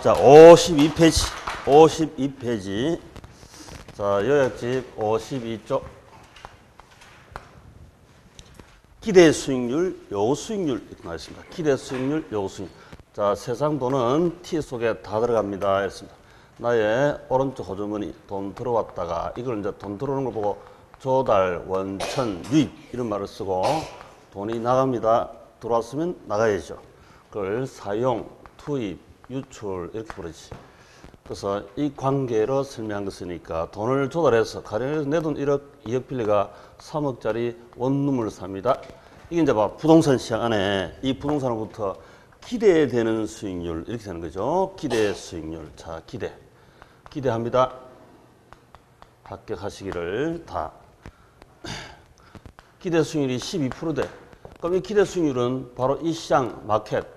자, 52페이지. 52페이지. 자, 요약집 52쪽. 기대 수익률, 요구 수익률 이렇게 나와 있습니다. 기대 수익률, 요구 수익률. 자, 세상 돈은 T 속에 다 들어갑니다. 했습니다. 나의 오른쪽 호주머니 돈 들어왔다가 이걸 이제 돈 들어오는 걸 보고 조달, 원천, 유입 이런 말을 쓰고 돈이 나갑니다. 들어왔으면 나가야죠. 그걸 사용, 투입, 유출 이렇게 부르지. 그래서 이 관계로 설명한 것이니까 돈을 조달해서 가령 내 돈 1억, 2억 빌리가 3억짜리 원룸을 삽니다. 이게 이제 봐 부동산 시장 안에 이 부동산으로부터 기대되는 수익률 이렇게 되는 거죠. 기대 수익률. 자, 기대합니다. 합격하시기를 다. 기대 수익률이 12% 돼. 그럼 이 기대 수익률은 바로 이 시장 마켓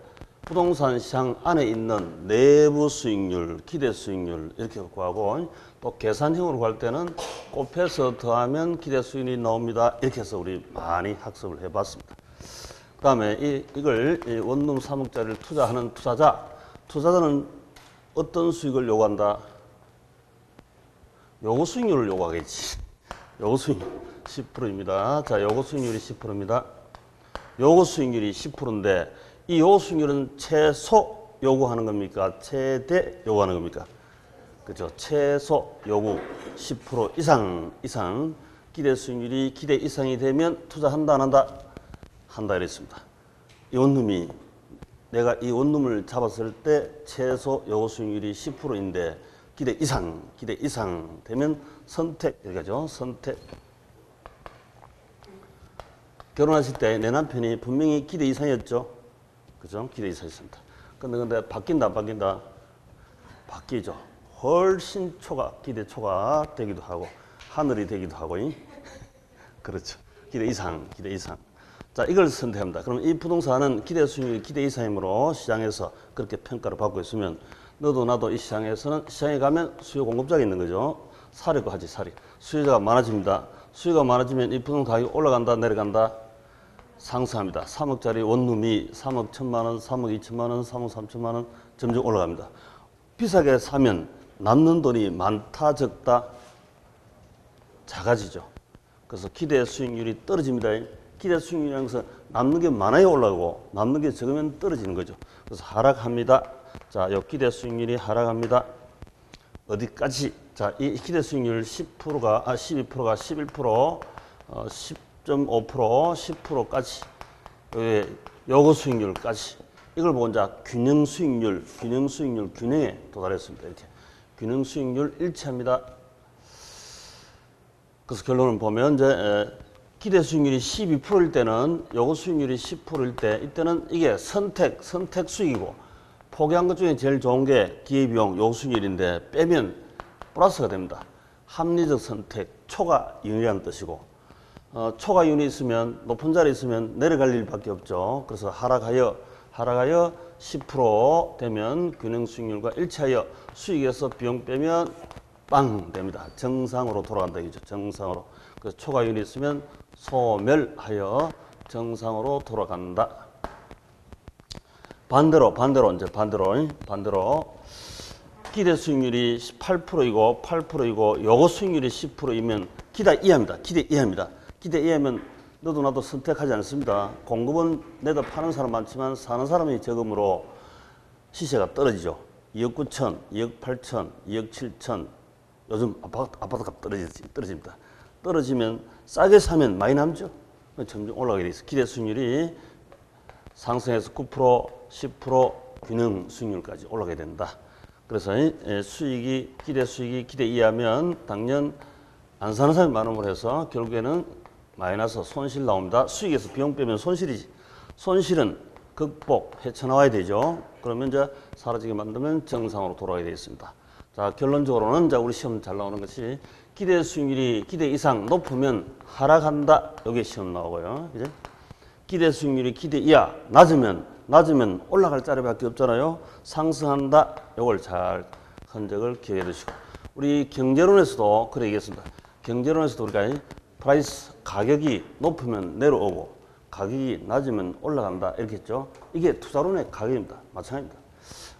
부동산 시장 안에 있는 내부 수익률, 기대 수익률 이렇게 구하고 또 계산형으로 구할 때는 곱해서 더하면 기대 수익률이 나옵니다. 이렇게 해서 우리 많이 학습을 해봤습니다. 그 다음에 이걸 원룸 3억짜리를 투자하는 투자자는 어떤 수익을 요구한다? 요구 수익률을 요구하겠지. 요구 수익률 10%입니다. 자, 요구 수익률이 10%입니다. 요구 수익률이 10%인데 이 요구 수익률은 최소 요구하는 겁니까? 최대 요구하는 겁니까? 그죠? 최소 요구 10% 이상 기대 수익률이 기대 이상이 되면 투자한다 안 한다? 한다 이랬습니다. 이 원룸이 내가 이 원룸을 잡았을 때 최소 요구 수익률이 10%인데 기대 이상 되면 선택 여기가죠. 선택. 결혼하실 때 내 남편이 분명히 기대 이상이었죠. 그죠? 기대 이상이었습니다. 근데 바뀐다 안 바뀐다? 바뀌죠. 훨씬 기대 초가 되기도 하고 하늘이 되기도 하고 그렇죠. 기대 이상. 자, 이걸 선택합니다. 그럼 이 부동산은 기대 수익률이 기대 이상이므로 시장에서 그렇게 평가를 받고 있으면 너도 나도 이 시장에서는 시장에 가면 수요 공급자가 있는 거죠. 사려고 하지 사려. 수요자가 많아집니다. 수요가 많아지면 이 부동산 가격이 올라간다 내려간다? 상승합니다. 3억짜리 원룸이 3억 1천만 원, 3억 2천만 원, 3억 3천만 원 점점 올라갑니다. 비싸게 사면 남는 돈이 많다 적다? 작아지죠. 그래서 기대 수익률이 떨어집니다. 기대 수익률이라는 것은 남는 게 많아야 올라가고 남는 게 적으면 떨어지는 거죠. 그래서 하락합니다. 자, 요 기대 수익률이 하락합니다. 어디까지? 자, 이 기대 수익률 12%가 11%, 10.5%, 10%까지 요구 수익률까지 이걸 보고 이제 균형 수익률 도달했습니다. 이렇게 균형 수익률 일치합니다. 그래서 결론을 보면 이제 기대 수익률이 12%일 때는 요구 수익률이 10%일 때 이때는 이게 선택 수익이고 포기한 것 중에 제일 좋은 게 기회비용 요구 수익률인데 빼면 플러스가 됩니다. 합리적 선택 초과 이윤이라는 뜻이고 초과 이윤이 있으면 높은 자리에 있으면 내려갈 일밖에 없죠. 그래서 하락하여 10% 되면 균형 수익률과 일치하여 수익에서 비용 빼면 빵 됩니다. 정상으로 돌아간다 이죠. 정상으로. 그래서 초과 이윤이 있으면 소멸하여 정상으로 돌아간다. 반대로 기대 수익률이 8%이고 요구 수익률이 10%이면 기대 이하입니다. 기대 이하면 너도 나도 선택하지 않습니다. 공급은 내다 파는 사람 많지만 사는 사람이 적음으로 시세가 떨어지죠. 2억 9천, 2억 8천, 2억 7천 요즘 아파트값 떨어집니다. 떨어지면 싸게 사면 많이 남죠. 점점 올라가게 돼 있어요. 기대 수익률이 상승해서 9%, 10% 균형 수익률까지 올라가게 된다. 그래서 기대 수익이 기대 이하면 당연 안 사는 사람이 많음으로 해서 결국에는 마이너스 손실 나옵니다. 수익에서 비용 빼면 손실이지. 손실은 극복, 헤쳐나와야 되죠. 그러면 이제 사라지게 만들면 정상으로 돌아가게 되어 있습니다. 자, 결론적으로는 이제 우리 시험 잘 나오는 것이 기대 수익률이 기대 이상 높으면 하락한다. 여기 시험 나오고요. 그죠? 기대 수익률이 기대 이하 낮으면 올라갈 자리밖에 없잖아요. 상승한다. 요걸 잘 흔적을 기억해 두시고 우리 경제론에서도 그래 얘기했습니다. 경제론에서도 우리가 프라이스 가격이 높으면 내려오고 가격이 낮으면 올라간다 이렇게 했죠. 이게 투자론의 가격입니다. 마찬가지입니다.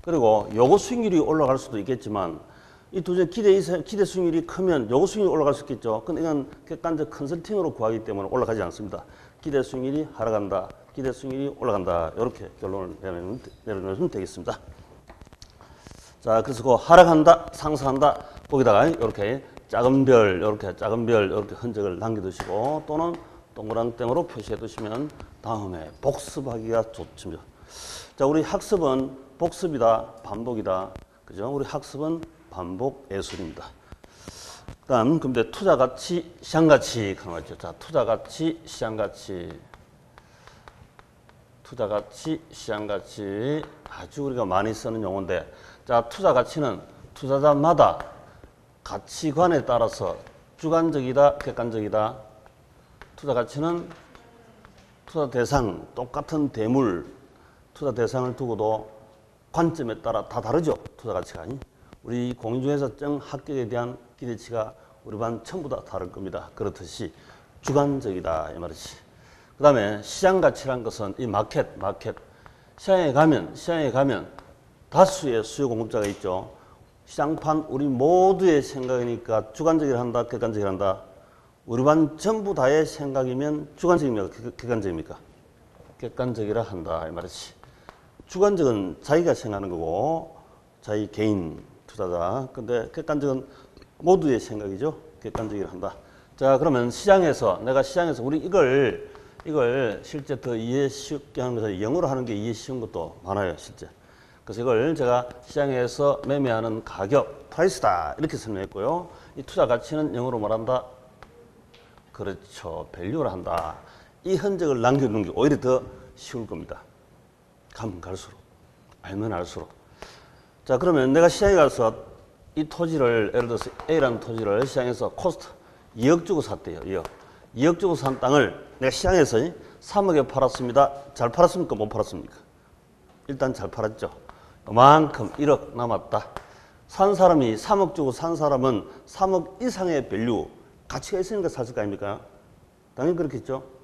그리고 요거 수익률이 올라갈 수도 있겠지만 이 두 개 기대 수익률이 크면 요거 수익률이 올라갈 수 있겠죠. 근데 이건 객관적 컨설팅으로 구하기 때문에 올라가지 않습니다. 기대 수익률이 하락한다. 기대 수익률이 올라간다. 이렇게 결론을 내려놓으면 되겠습니다. 자, 그래서 그 하락한다, 상승한다. 거기다가 이렇게 작은 별, 이렇게 흔적을 남겨두시고 또는 동그랑땡으로 표시해 두시면 다음에 복습하기가 좋습니다. 자, 우리 학습은 복습이다, 반복이다. 그죠? 우리 학습은 반복 예술입니다. 다음, 근데 투자가치, 시장가치 하는 거죠. 자, 투자가치, 시장가치. 투자가치, 시장가치. 아주 우리가 많이 쓰는 용어인데, 자, 투자가치는 투자자마다 가치관에 따라서 주관적이다, 객관적이다. 투자가치는 투자 대상, 똑같은 대물, 투자 대상을 두고도 관점에 따라 다 다르죠. 투자가치가. 우리 공인중개사증 합격에 대한 기대치가 우리 반 전부 다 다를 겁니다. 그렇듯이 주관적이다 이 말이지. 그 다음에 시장가치란 것은 이 마켓. 시장에 가면 다수의 수요 공급자가 있죠. 시장판 우리 모두의 생각이니까 주관적이라 한다, 객관적이라 한다. 우리 반 전부 다의 생각이면 주관적입니까? 객관적입니까? 객관적이라 한다 이 말이지. 주관적은 자기가 생각하는 거고 자기 개인 투자자. 근데 객관적은 모두의 생각이죠. 객관적이라 한다. 자, 그러면 내가 시장에서 우리 이걸 실제 더 이해 쉽게 하는 것은 영어로 하는 게 이해 쉬운 것도 많아요, 실제. 그래서 이걸 제가 시장에서 매매하는 가격, 프라이스다 이렇게 설명했고요. 이 투자 가치는 영어로 말한다. 그렇죠, 밸류를 한다. 이 흔적을 남겨두는 게 오히려 더 쉬울 겁니다. 가면 갈수록, 알면 알수록. 자, 그러면 내가 시장에 가서 이 토지를, 예를 들어서 A라는 토지를 시장에서 코스트 2억 주고 샀대요. 2억 주고 산 땅을 내가 시장에서 3억에 팔았습니다. 잘 팔았습니까? 못 팔았습니까? 일단 잘 팔았죠. 그만큼 1억 남았다. 산 사람이 3억 주고 산 사람은 3억 이상의 밸류, 가치가 있으니까 샀을 거 아닙니까? 당연히 그렇겠죠.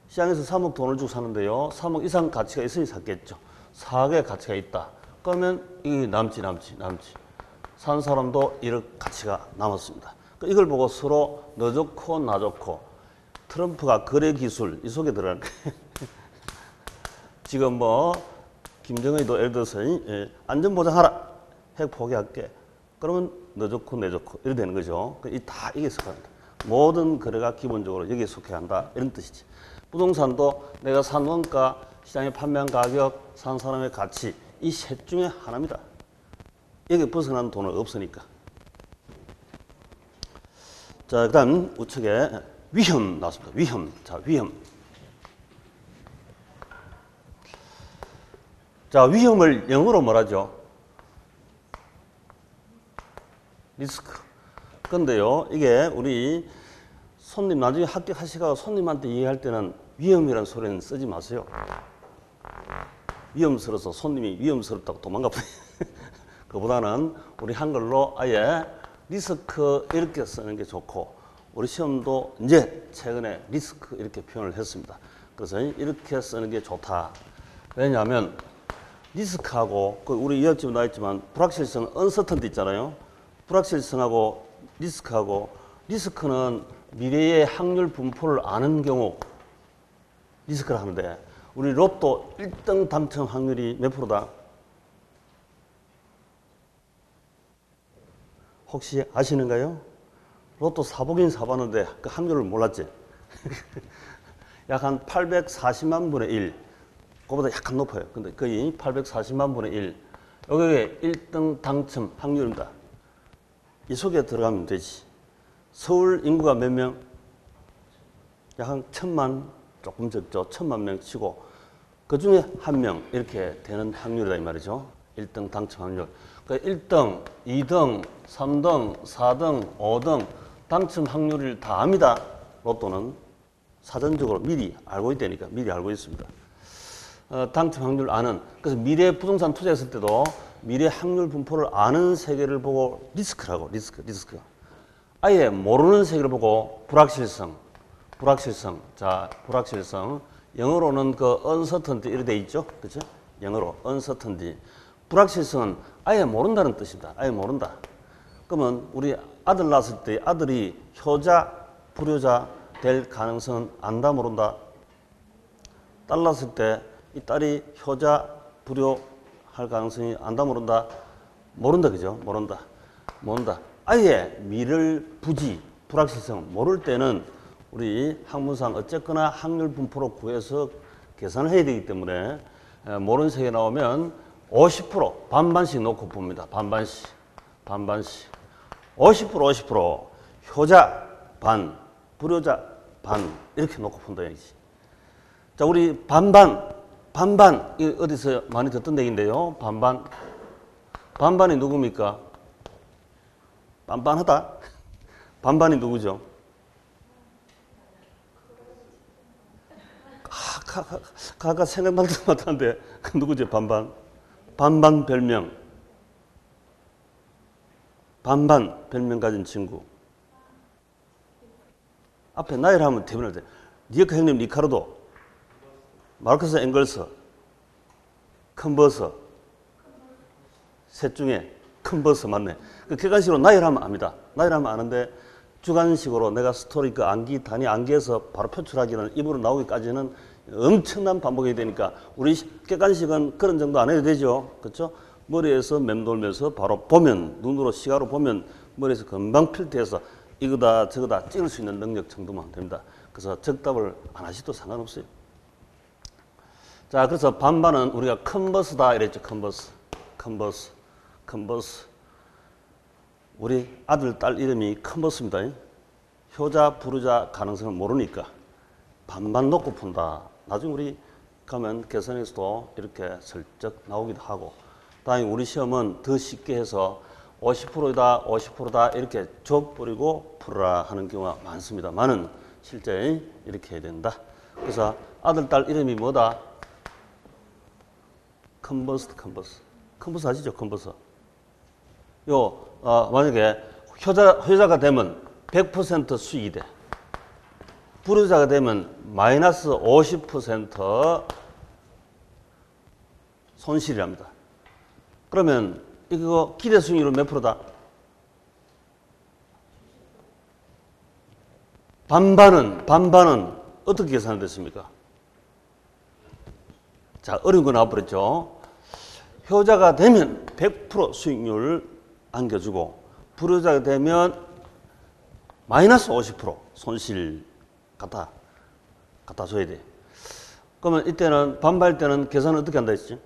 시장에서 3억 돈을 주고 사는데요. 3억 이상 가치가 있으니 샀겠죠. 4억의 가치가 있다. 그러면 이게 남지. 산 사람도 1억 가치가 남았습니다. 이걸 보고 서로 너 좋고 나 좋고 트럼프가 거래 기술 이 속에 들어가는 거예요. 지금 뭐 김정은이도 예를 들어서 안전보장하라. 핵 포기할게. 그러면 너 좋고 내 좋고 이렇게 되는 거죠. 다 이게 속합니다. 모든 거래가 기본적으로 여기에 속해야 한다. 이런 뜻이지. 부동산도 내가 산 원가, 시장에 판매한 가격, 산 사람의 가치 이 셋 중에 하나입니다. 여기 벗어난 돈은 없으니까. 자, 그 다음 우측에 위험 나왔습니다. 위험. 자, 위험. 자, 위험을 영어로 뭐라죠? 리스크. 근데요, 이게 우리 손님 나중에 합격하시고 손님한테 얘기할 때는 위험이라는 소리는 쓰지 마세요. 위험스러워서 손님이 위험스럽다고 도망가버려요. 그보다는 우리 한글로 아예 리스크 이렇게 쓰는 게 좋고, 우리 시험도 이제 최근에 리스크 이렇게 표현을 했습니다. 그래서 이렇게 쓰는 게 좋다. 왜냐하면 리스크하고 우리 이학집에 나와 있지만 불확실성, 언서턴티 있잖아요. 불확실성하고 리스크하고, 리스크는 미래의 확률 분포를 아는 경우 리스크를 하는데, 우리 로또 1등 당첨 확률이 몇 프로다? 혹시 아시는가요? 로또 사보긴 사봤는데 그 확률을 몰랐지? 약 한 840만 분의 1. 그거보다 약간 높아요. 근데 거의 840만 분의 1. 여기에 1등 당첨 확률입니다. 이 속에 들어가면 되지. 서울 인구가 몇 명? 약 한 1000만, 조금 적죠. 1000만 명 치고 그 중에 한 명 이렇게 되는 확률이다 이 말이죠. 1등 당첨 확률. 그러니까 1등, 2등, 3등, 4등, 5등 당첨 확률을 다 압니다. 로또는 사전적으로 미리 알고 있다니까. 미리 알고 있습니다. 당첨 확률 아는. 그래서 미래 부동산 투자했을 때도 미래 확률 분포를 아는 세계를 보고 리스크라고. 리스크. 아예 모르는 세계를 보고 불확실성. 자, 불확실성. 영어로는 그 uncertainty 이렇게 돼 있죠. 그렇죠? 영어로 uncertainty. 불확실성은 아예 모른다는 뜻입니다. 아예 모른다. 그러면 우리 아들 낳았을 때 아들이 효자, 불효자 될 가능성은 안다, 모른다? 딸 낳았을 때 이 딸이 효자, 불효 할 가능성이 안다, 모른다? 모른다, 그죠? 모른다. 모른다. 아예 미를 부지, 불확실성 모를 때는 우리 학문상 어쨌거나 확률 분포로 구해서 계산을 해야 되기 때문에 모르는 색이 나오면 50% 반반씩 놓고 봅니다. 반반씩. 50% 효자 반, 불효자 반 이렇게 놓고 본다 얘기지. 자, 우리 반반 이거 어디서 많이 듣던 얘기인데요. 반반이 누굽니까? 빤빤하다. 반반이 누구죠? 아까 생각날 때마다인데 누구지? 반반 별명. 반반 별명 가진 친구. 앞에 나이를 하면 대변할 때 니에크 형님 리카르도, 마르크스 앵글스, 컨버서, 셋 중에 컨버서 맞네. 그 객관식으로 나이를 하면 압니다. 나이를 하면 아는데 주관식으로 내가 스토리 그 암기 단위 암기해서 바로 표출하기는 입으로 나오기까지는 엄청난 반복이 되니까 우리 객관식은 그런 정도 안 해도 되죠. 그렇죠? 머리에서 맴돌면서 바로 보면, 눈으로 시각으로 보면 머리에서 금방 필터해서 이거다 저거다 찍을 수 있는 능력 정도만 됩니다. 그래서 정답을 안 하셔도 상관없어요. 자, 그래서 반반은 우리가 컨버스다 이랬죠. 컨버스. 우리 아들, 딸 이름이 컨버스입니다. 효자, 불효자 가능성을 모르니까 반반 놓고 푼다. 나중에 우리 가면 계산에서도 이렇게 슬쩍 나오기도 하고, 다행히 우리 시험은 더 쉽게 해서 50%다, 50%다 이렇게 줘버리고 풀어라 하는 경우가 많습니다만은 실제 이렇게 해야 된다. 그래서 아들, 딸 이름이 뭐다? 컨버스 아시죠? 컨버스. 만약에 효자가 되면 100% 수익이 돼. 불효자가 되면 마이너스 50% 손실이랍니다. 그러면 이거 기대 수익률은 몇 프로다? 반반은 어떻게 계산됐습니까? 자, 어려운 거 나와버렸죠. 효자가 되면 100% 수익률 안겨주고, 불효자가 되면 마이너스 50% 손실 갖다 줘야 돼. 그러면 이때는 반발 때는 계산을 어떻게 한다 했지?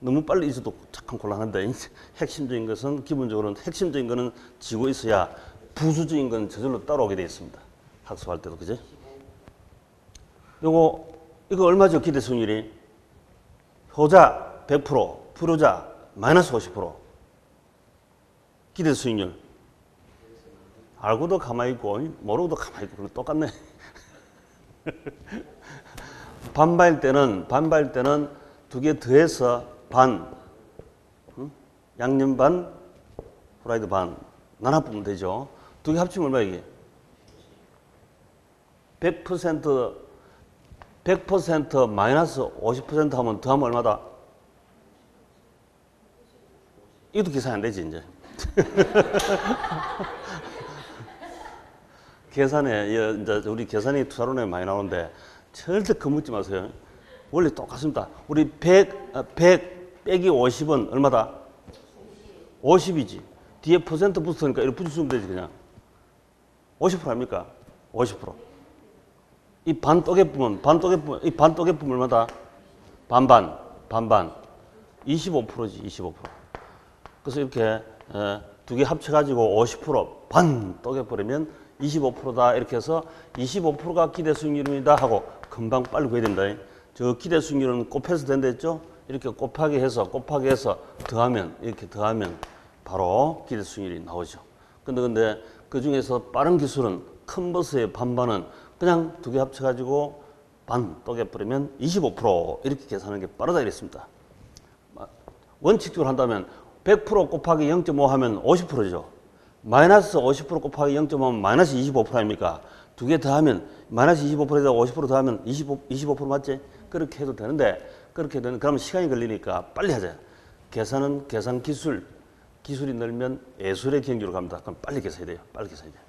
너무 빨리 있어도 잠깐 곤란한데, 핵심적인 것은 기본적으로는 핵심적인 거는 지고 있어야 부수적인 건 저절로 따라오게 되어 있습니다. 학습할 때도, 그지? 이거 얼마죠? 기대 수익률이? 효자 100%, 불효자 마이너스 50%. 기대 수익률. 알고도 가만히 있고 모르고도 가만히 있고 똑같네. 반발 때는 두 개 더해서 반, 양념 반, 후라이드 반 나눠보면 되죠. 두 개 합치면 얼마 이게? 100% 마이너스 50% 하면 더하면 얼마다? 이것도 계산 안 되지 이제. 계산에 이제 우리 계산이 투자론에 많이 나오는데 절대 겁먹지 마세요. 원래 똑같습니다. 우리 100 빼기 50은 얼마다? 50이지. 뒤에 퍼센트 붙으니까 이렇게 붙여주면 되지 그냥. 50% 아닙니까? 50%. 이 반또개품은 이 반또개품 얼마다? 반반 25%지 25%. 그래서 이렇게 두 개 합쳐가지고 50% 반 또개버리면 25%다 이렇게 해서 25%가 기대 수익률입니다 하고 금방 빨리 구해야 된다. 저 기대 수익률은 곱해서 된다 했죠? 이렇게 곱하기 해서 더하면 이렇게 더하면 바로 기대 수익률이 나오죠. 근데 그 중에서 빠른 기술은 컨버스의 반반은 그냥 두 개 합쳐가지고 반 또개버리면 25% 이렇게 계산하는 게 빠르다 이랬습니다. 원칙적으로 한다면 100% 곱하기 0.5 하면 50%죠. 마이너스 50% 곱하기 0.5하면 마이너스 25% 아닙니까? 두 개 더하면 마이너스 25%에다 50% 더하면 25% 맞지? 그렇게 해도 되는데 그러면 시간이 걸리니까 빨리 하자. 계산은 계산 기술이 늘면 예술의 경지로 갑니다. 그럼 빨리 계산해야 돼요. 빨리 계산해야 돼요.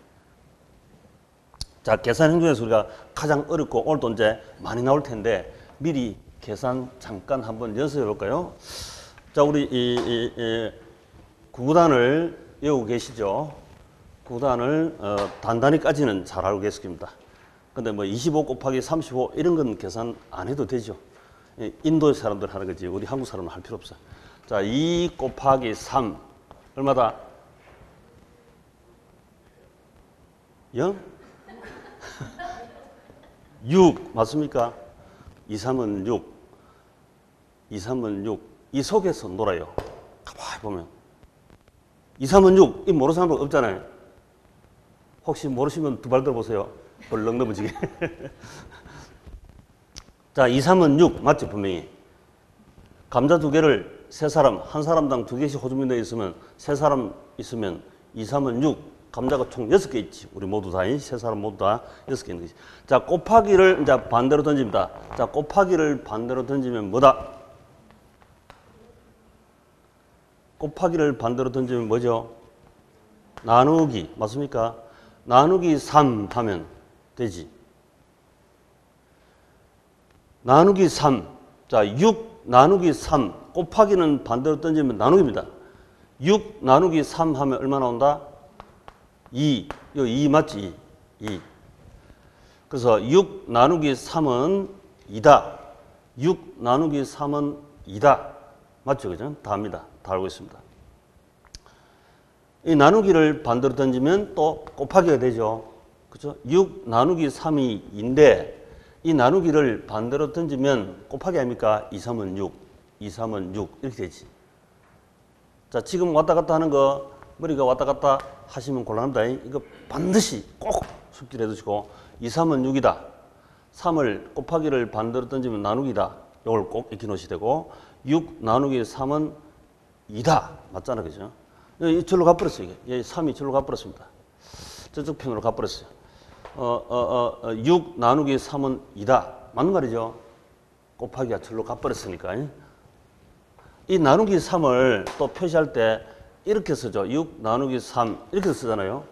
자, 계산 행중에서 우리가 가장 어렵고 오늘도 이제 많이 나올 텐데 미리 계산 잠깐 한번 연습해 볼까요? 자, 우리 구구단을 외우고 계시죠? 구구단을 단단히까지는 잘 알고 계십니다. 근데 뭐 25 곱하기 35 이런 건 계산 안 해도 되죠. 인도 사람들 하는 거지 우리 한국 사람은 할 필요 없어. 자, 2 곱하기 3 얼마다? 0? 6 맞습니까? 2, 3은 6 2, 3은 6 이 속에서 놀아요. 가만히 보면 2, 3은 6 이 모르는 사람 없잖아요. 혹시 모르시면 두 발 들어보세요. 벌렁 넘어지게. 자, 2, 3은 6 맞죠? 분명히 감자 두 개를 세 사람 한 사람당 두 개씩 호주머니에 넣어 있으면 세 사람 있으면 2, 3은 6 감자가 총 6개 있지. 우리 모두 다, 세 사람 모두 다 6개 있는 거지. 자, 곱하기를 이제 반대로 던집니다. 자, 곱하기를 반대로 던지면 뭐다? 곱하기를 반대로 던지면 뭐죠? 나누기. 맞습니까? 나누기 3 하면 되지. 나누기 3. 자, 6 나누기 3. 곱하기는 반대로 던지면 나누기입니다. 6 나누기 3 하면 얼마 나온다? 2. 요 2 맞지? 2. 그래서 6 나누기 3은 2다. 6 나누기 3은 2다. 맞죠? 그죠? 다 합니다. 다 알고 있습니다. 이 나누기를 반대로 던지면 또 곱하기가 되죠. 그죠? 6 나누기 3이 2인데 이 나누기를 반대로 던지면 곱하기 아닙니까? 2, 3은 6. 2, 3은 6. 이렇게 되지. 자, 지금 왔다 갔다 하는 거 머리가 왔다 갔다 하시면 곤란합니다. 이거 반드시 꼭 숙지를 해두시고 2, 3은 6이다. 3을 곱하기를 반대로 던지면 나누기다. 이걸 꼭 익혀놓으셔야 되고 6 나누기 3은 2다. 맞잖아. 그죠? 이쪽으로 가버렸어요. 이게 3이 이쪽으로 가버렸습니다. 저쪽 편으로 가버렸어요. 6 나누기 3은 2다. 맞는 말이죠? 곱하기가 저로 가버렸으니까. 이 나누기 3을 또 표시할 때 이렇게 쓰죠. 6 나누기 3 이렇게 쓰잖아요.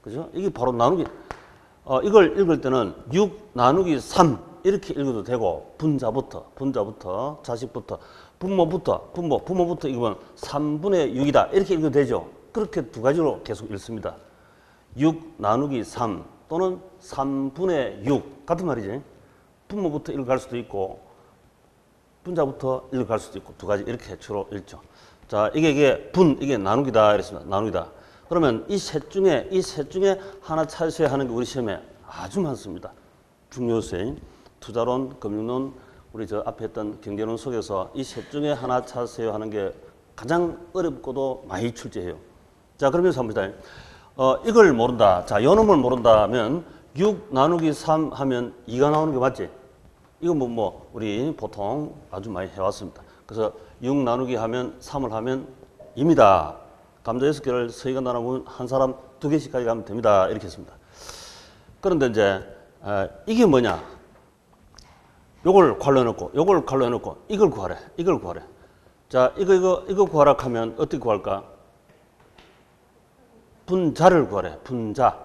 그죠? 이게 바로 나누기. 이걸 읽을 때는 6 나누기 3 이렇게 읽어도 되고 분자부터 자식부터 부모부터 읽으면 3분의 6이다. 이렇게 읽어도 되죠. 그렇게 두 가지로 계속 읽습니다. 6 나누기 3 또는 3분의 6 같은 말이지. 부모부터 읽어갈 수도 있고 분자부터 읽어갈 수도 있고 두 가지 이렇게 주로 읽죠. 자, 이게 나누기다 이랬습니다. 나누기다. 그러면 이 셋 중에 하나 찾으셔야 하는 게 우리 시험에 아주 많습니다. 중요세. 투자론, 금융론, 우리 저 앞에 했던 경제론 속에서 이 셋 중에 하나 찾으세요 하는 게 가장 어렵고도 많이 출제해요. 자, 그러면서 한번 보자. 이걸 모른다. 자, 요 놈을 모른다면 6 나누기 3 하면 2가 나오는 게 맞지? 이거 뭐 우리 보통 아주 많이 해왔습니다. 그래서 6 나누기 하면 3을 하면 2입니다. 감자 6개를 서희가 나누면 한 사람 2개씩 가져가면 됩니다. 이렇게 했습니다. 그런데 이제 이게 뭐냐? 요걸 괄호 해놓고 요걸 괄호 해놓고 이걸 구하래. 이걸 구하래. 자, 이거 구하라 하면 어떻게 구할까? 분자를 구하래. 분자.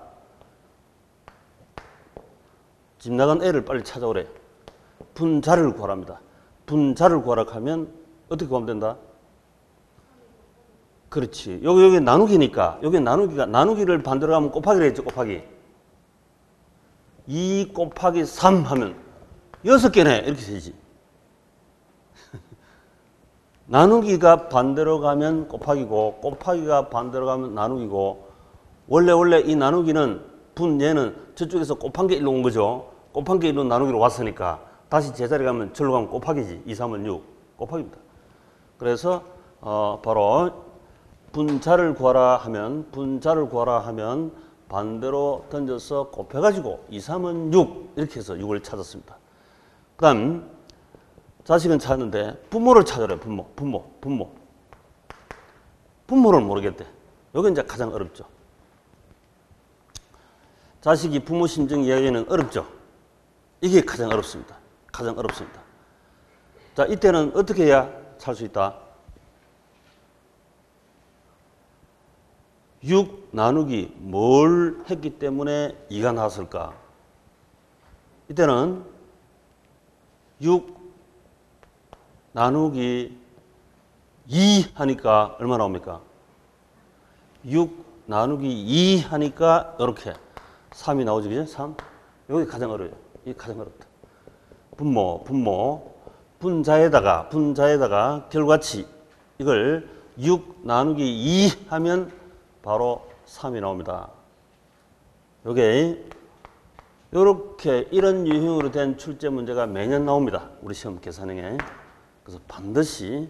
집 나간 애를 빨리 찾아오래. 분자를 구하랍니다. 분자를 구하라 하면 어떻게 구하면 된다? 그렇지. 여기 나누기니까. 여기 나누기를 반대로 하면 곱하기를 했죠. 곱하기. 2 곱하기 3 하면 6개네. 이렇게 되지. 나누기가 반대로 가면 곱하기고 곱하기가 반대로 가면 나누기고 원래 이 나누기는 얘는 저쪽에서 곱한 게 일로 온 거죠. 곱한 게 일로 나누기로 왔으니까 다시 제자리 가면 절로 가면 곱하기지. 2, 3은 6. 곱하기입니다. 그래서 바로 분자를 구하라 하면 반대로 던져서 곱해가지고 2, 3은 6 이렇게 해서 6을 찾았습니다. 그 다음 자식은 찾는데 부모를 찾으래. 부모를 모르겠대. 여기 이제 가장 어렵죠. 자식이 부모 심정 이야기는 어렵죠. 이게 가장 어렵습니다. 가장 어렵습니다. 자, 이때는 어떻게 해야 살 수 있다? 6 나누기 뭘 했기 때문에 2가 나왔을까? 이때는 6 나누기 2 하니까 얼마 나옵니까? 6 나누기 2 하니까 이렇게 3이 나오지, 그죠? 3. 여기 가장 어려워요. 이게 가장 어렵다. 분자에다가 결과치 이걸 6 나누기 2 하면 바로 3이 나옵니다. 요게 요렇게 이런 유형으로 된 출제 문제가 매년 나옵니다. 우리 시험 계산형에. 그래서 반드시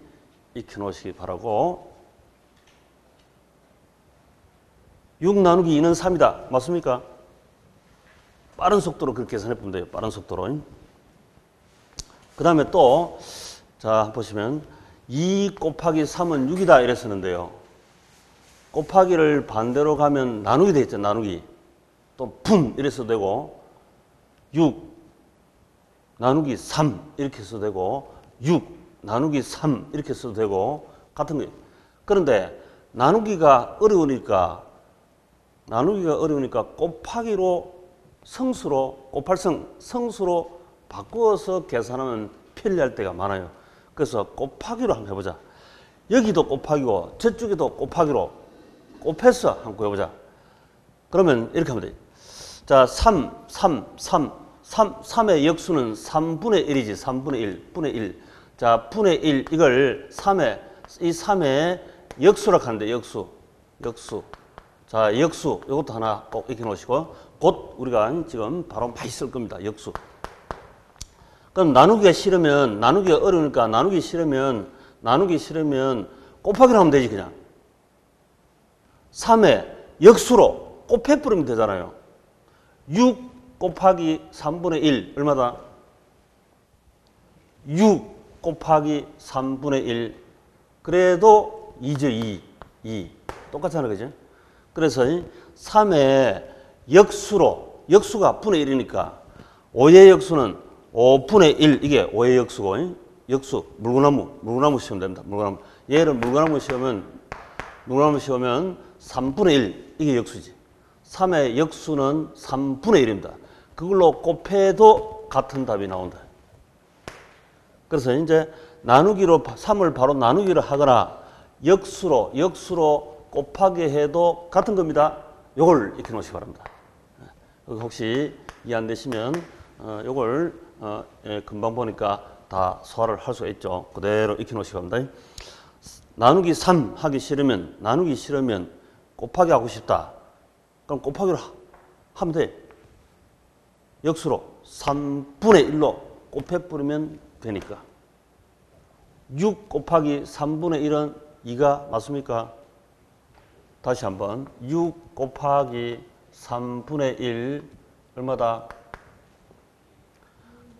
익혀 놓으시기 바라고. 6 나누기 2는 3이다. 맞습니까? 빠른 속도로 그렇게 계산해 보면 돼요. 빠른 속도로. 그 다음에 또, 자, 보시면 2 곱하기 3은 6이다. 이랬었는데요. 곱하기를 반대로 가면 나누기 되겠죠. 나누기. 또 분 이랬어도 되고 6 나누기 3 이렇게 써도 되고 6 나누기 3 이렇게 써도 되고 같은 거예요. 그런데 나누기가 어려우니까 곱하기로 성수로 성수로 바꾸어서 계산하면 편리할 때가 많아요. 그래서 곱하기로 한번 해보자. 여기도 곱하기고 저쪽에도 곱하기로 곱해서 한번 해보자. 그러면 이렇게 하면 돼요. 자, 3의 역수는 3분의 1이지. 3분의 1, 분의 1. 자, 분의 1 이걸 3의 역수라고 하는데 역수. 자, 역수 이것도 하나 꼭 익혀 놓으시고 곧 우리가 지금 바로 많이 쓸 겁니다. 역수. 그럼 나누기가 싫으면 나누기가 어려우니까 나누기 싫으면 곱하기로 하면 되지 그냥. 3의 역수로 곱해버리면 되잖아요. 6 곱하기 3분의 1 얼마다? 6 곱하기 3분의 1 그래도 2죠. 2 똑같잖아요. 그죠? 그래서 3의 역수가 분의 1이니까 5의 역수는 5분의 1 이게 5의 역수고 역수 물구나무 씌우면 됩니다. 물구나무. 얘를 물구나무 씌우면 3분의 1 이게 역수지. 3의 역수는 3분의 1입니다. 그걸로 곱해도 같은 답이 나온다. 그래서 이제 나누기로 3을 바로 나누기로 하거나 역수로 곱하기 해도 같은 겁니다. 요걸 익혀 놓으시기 바랍니다. 혹시 이해 안 되시면 요걸 금방 보니까 다 소화를 할 수가 있죠. 그대로 익혀 놓으시기 바랍니다. 나누기 3 하기 싫으면 곱하기 하고 싶다. 그럼 곱하기로 하면 돼. 역수로 3분의 1로 곱해버리면 되니까. 6 곱하기 3분의 1은 2가 맞습니까? 다시 한번 6 곱하기 3분의 1 얼마다?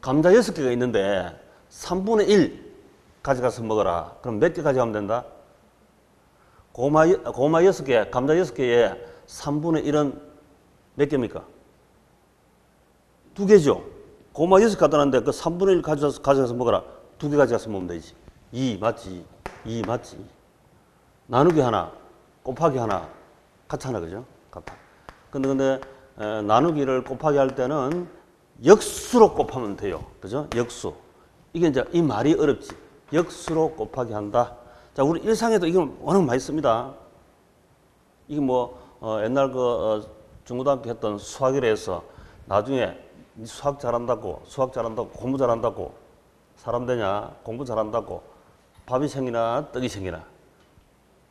감자 6개가 있는데 3분의 1 가져가서 먹어라. 그럼 몇 개 가져가면 된다? 고마 6개, 감자 6개에 3분의 1은 몇 개입니까? 2개죠. 고마 6개 갖다 놨는데 그 3분의 1 가져가서 먹어라. 2개 가져가서 먹으면 되지. 2 맞지? 나누기 하나, 곱하기 하나, 같이 하나, 그죠? 같아. 근데 나누기를 곱하기 할 때는 역수로 곱하면 돼요. 그죠? 역수. 이게 이제 이 말이 어렵지. 역수로 곱하기 한다. 자, 우리 일상에도 이건 워낙 많이 씁니다. 이게 옛날 중고등학교 했던 수학이라서 나중에 수학 잘한다고 공부 잘한다고 사람 되냐, 공부 잘한다고 밥이 생기나 떡이 생기나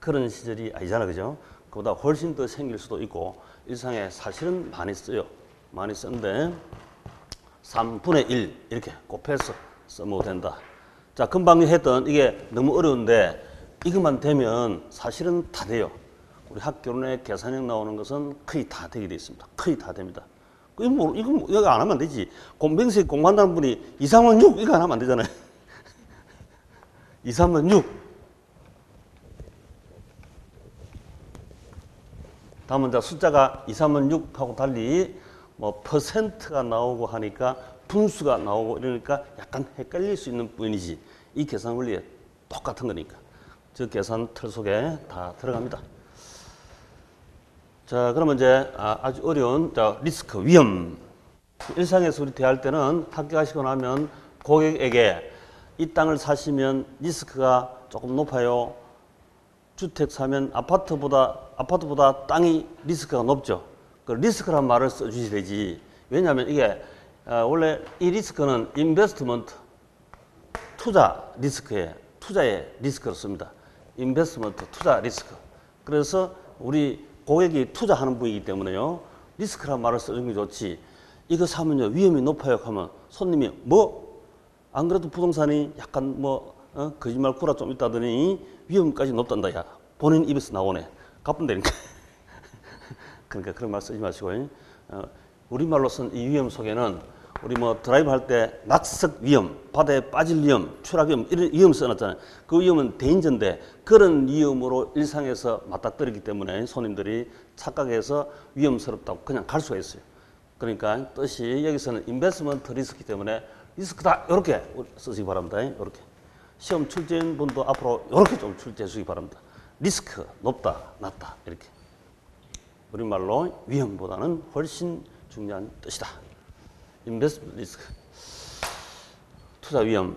그런 시절이 아니잖아, 그죠? 그보다 훨씬 더 생길 수도 있고 일상에 사실은 많이 써요. 많이 쓰는데 3분의 1 이렇게 곱해서 써먹어도 된다. 자, 금방 했던 이게 너무 어려운데 이것만 되면 사실은 다 돼요. 우리 학교론의 계산형 나오는 것은 거의 다 되게 되어 있습니다. 거의 다 됩니다. 이거 안 하면 안 되지. 명식 공부한다는 분이 2, 3은 6 이거 안 하면 안 되잖아요. 2, 3은 6. 다음은 이제 숫자가 2, 3은 6하고 달리 퍼센트가 나오고 하니까 분수가 나오고 이러니까 약간 헷갈릴 수 있는 뿐이지. 이 계산 원리에 똑같은 거니까. 저 계산 틀 속에 다 들어갑니다. 자, 그러면 이제 아주 어려운 리스크, 위험. 일상에서 우리 대할 때는 합격하시고 나면 고객에게 이 땅을 사시면 리스크가 조금 높아요. 주택 사면 아파트보다 땅이 리스크가 높죠. 그 리스크란 말을 써주셔야 되지. 왜냐하면 이게 원래 이 리스크는 인베스트먼트, 투자 리스크에 투자의 리스크를 씁니다. 인베스트먼트, 투자 리스크. 그래서 우리 고객이 투자하는 분이기 때문에요. 리스크란 말을 써주는 게 좋지. 이거 사면요 위험이 높아요 하면 손님이 안 그래도 부동산이 약간 거짓말 구라 좀 있다더니 위험까지 높단다. 야, 본인 입에서 나오네. 가뿐다니까. 그러니까 그런 말 쓰지 마시고, 우리말로 쓴 이 위험 속에는 우리 드라이브 할 때 낙석 위험, 바다에 빠질 위험, 추락 위험, 이런 위험 써놨잖아요. 그 위험은 대인전데 그런 위험으로 일상에서 맞닥뜨리기 때문에 손님들이 착각해서 위험스럽다고 그냥 갈 수가 있어요. 그러니까 뜻이 여기서는 인베스트먼트 리스크이기 때문에 리스크다 이렇게 쓰시기 바랍니다. 이렇게 시험 출제인 분도 앞으로 이렇게 좀 출제해 주시기 바랍니다. 리스크 높다, 낮다 이렇게. 우리말로 위험보다는 훨씬 중요한 뜻이다. 인베스트먼트 리스크. 투자 위험.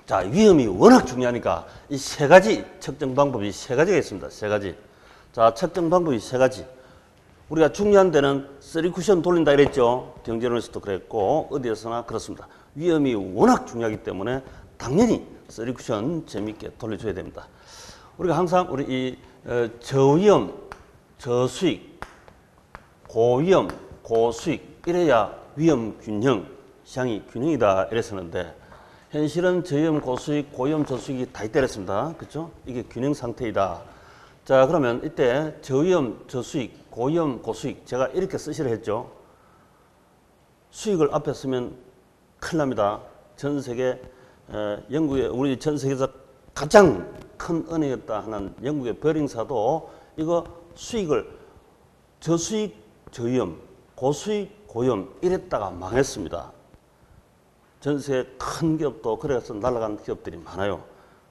자, 위험이 워낙 중요하니까 이 세 가지 측정 방법이 세 가지가 있습니다. 세 가지. 자, 측정 방법이 세 가지. 우리가 중요한 데는 3쿠션 돌린다 이랬죠. 경제론에서도 그랬고 어디에서나 그렇습니다. 위험이 워낙 중요하기 때문에 당연히 3쿠션 재밌게 돌려줘야 됩니다. 우리가 항상 우리 이 저위험, 저수익, 고위험, 고수익 이래야 위험 균형, 시장이 균형이다 이랬었는데 현실은 저위험, 고수익, 고위험, 저수익이 다 있다랬습니다. 그렇죠? 이게 균형 상태이다. 자, 그러면 이때 저위험, 저수익, 고위험, 고수익 제가 이렇게 쓰시라 했죠. 수익을 앞에 쓰면 큰일 납니다. 전 세계 영국의 우리 전 세계에서 가장 큰 은행이었다 하는 영국의 버링사도 이거 수익을 저수익, 저위험, 고수익, 고위험 이랬다가 망했습니다. 전 세계 큰 기업도 그래서 날아간 기업들이 많아요.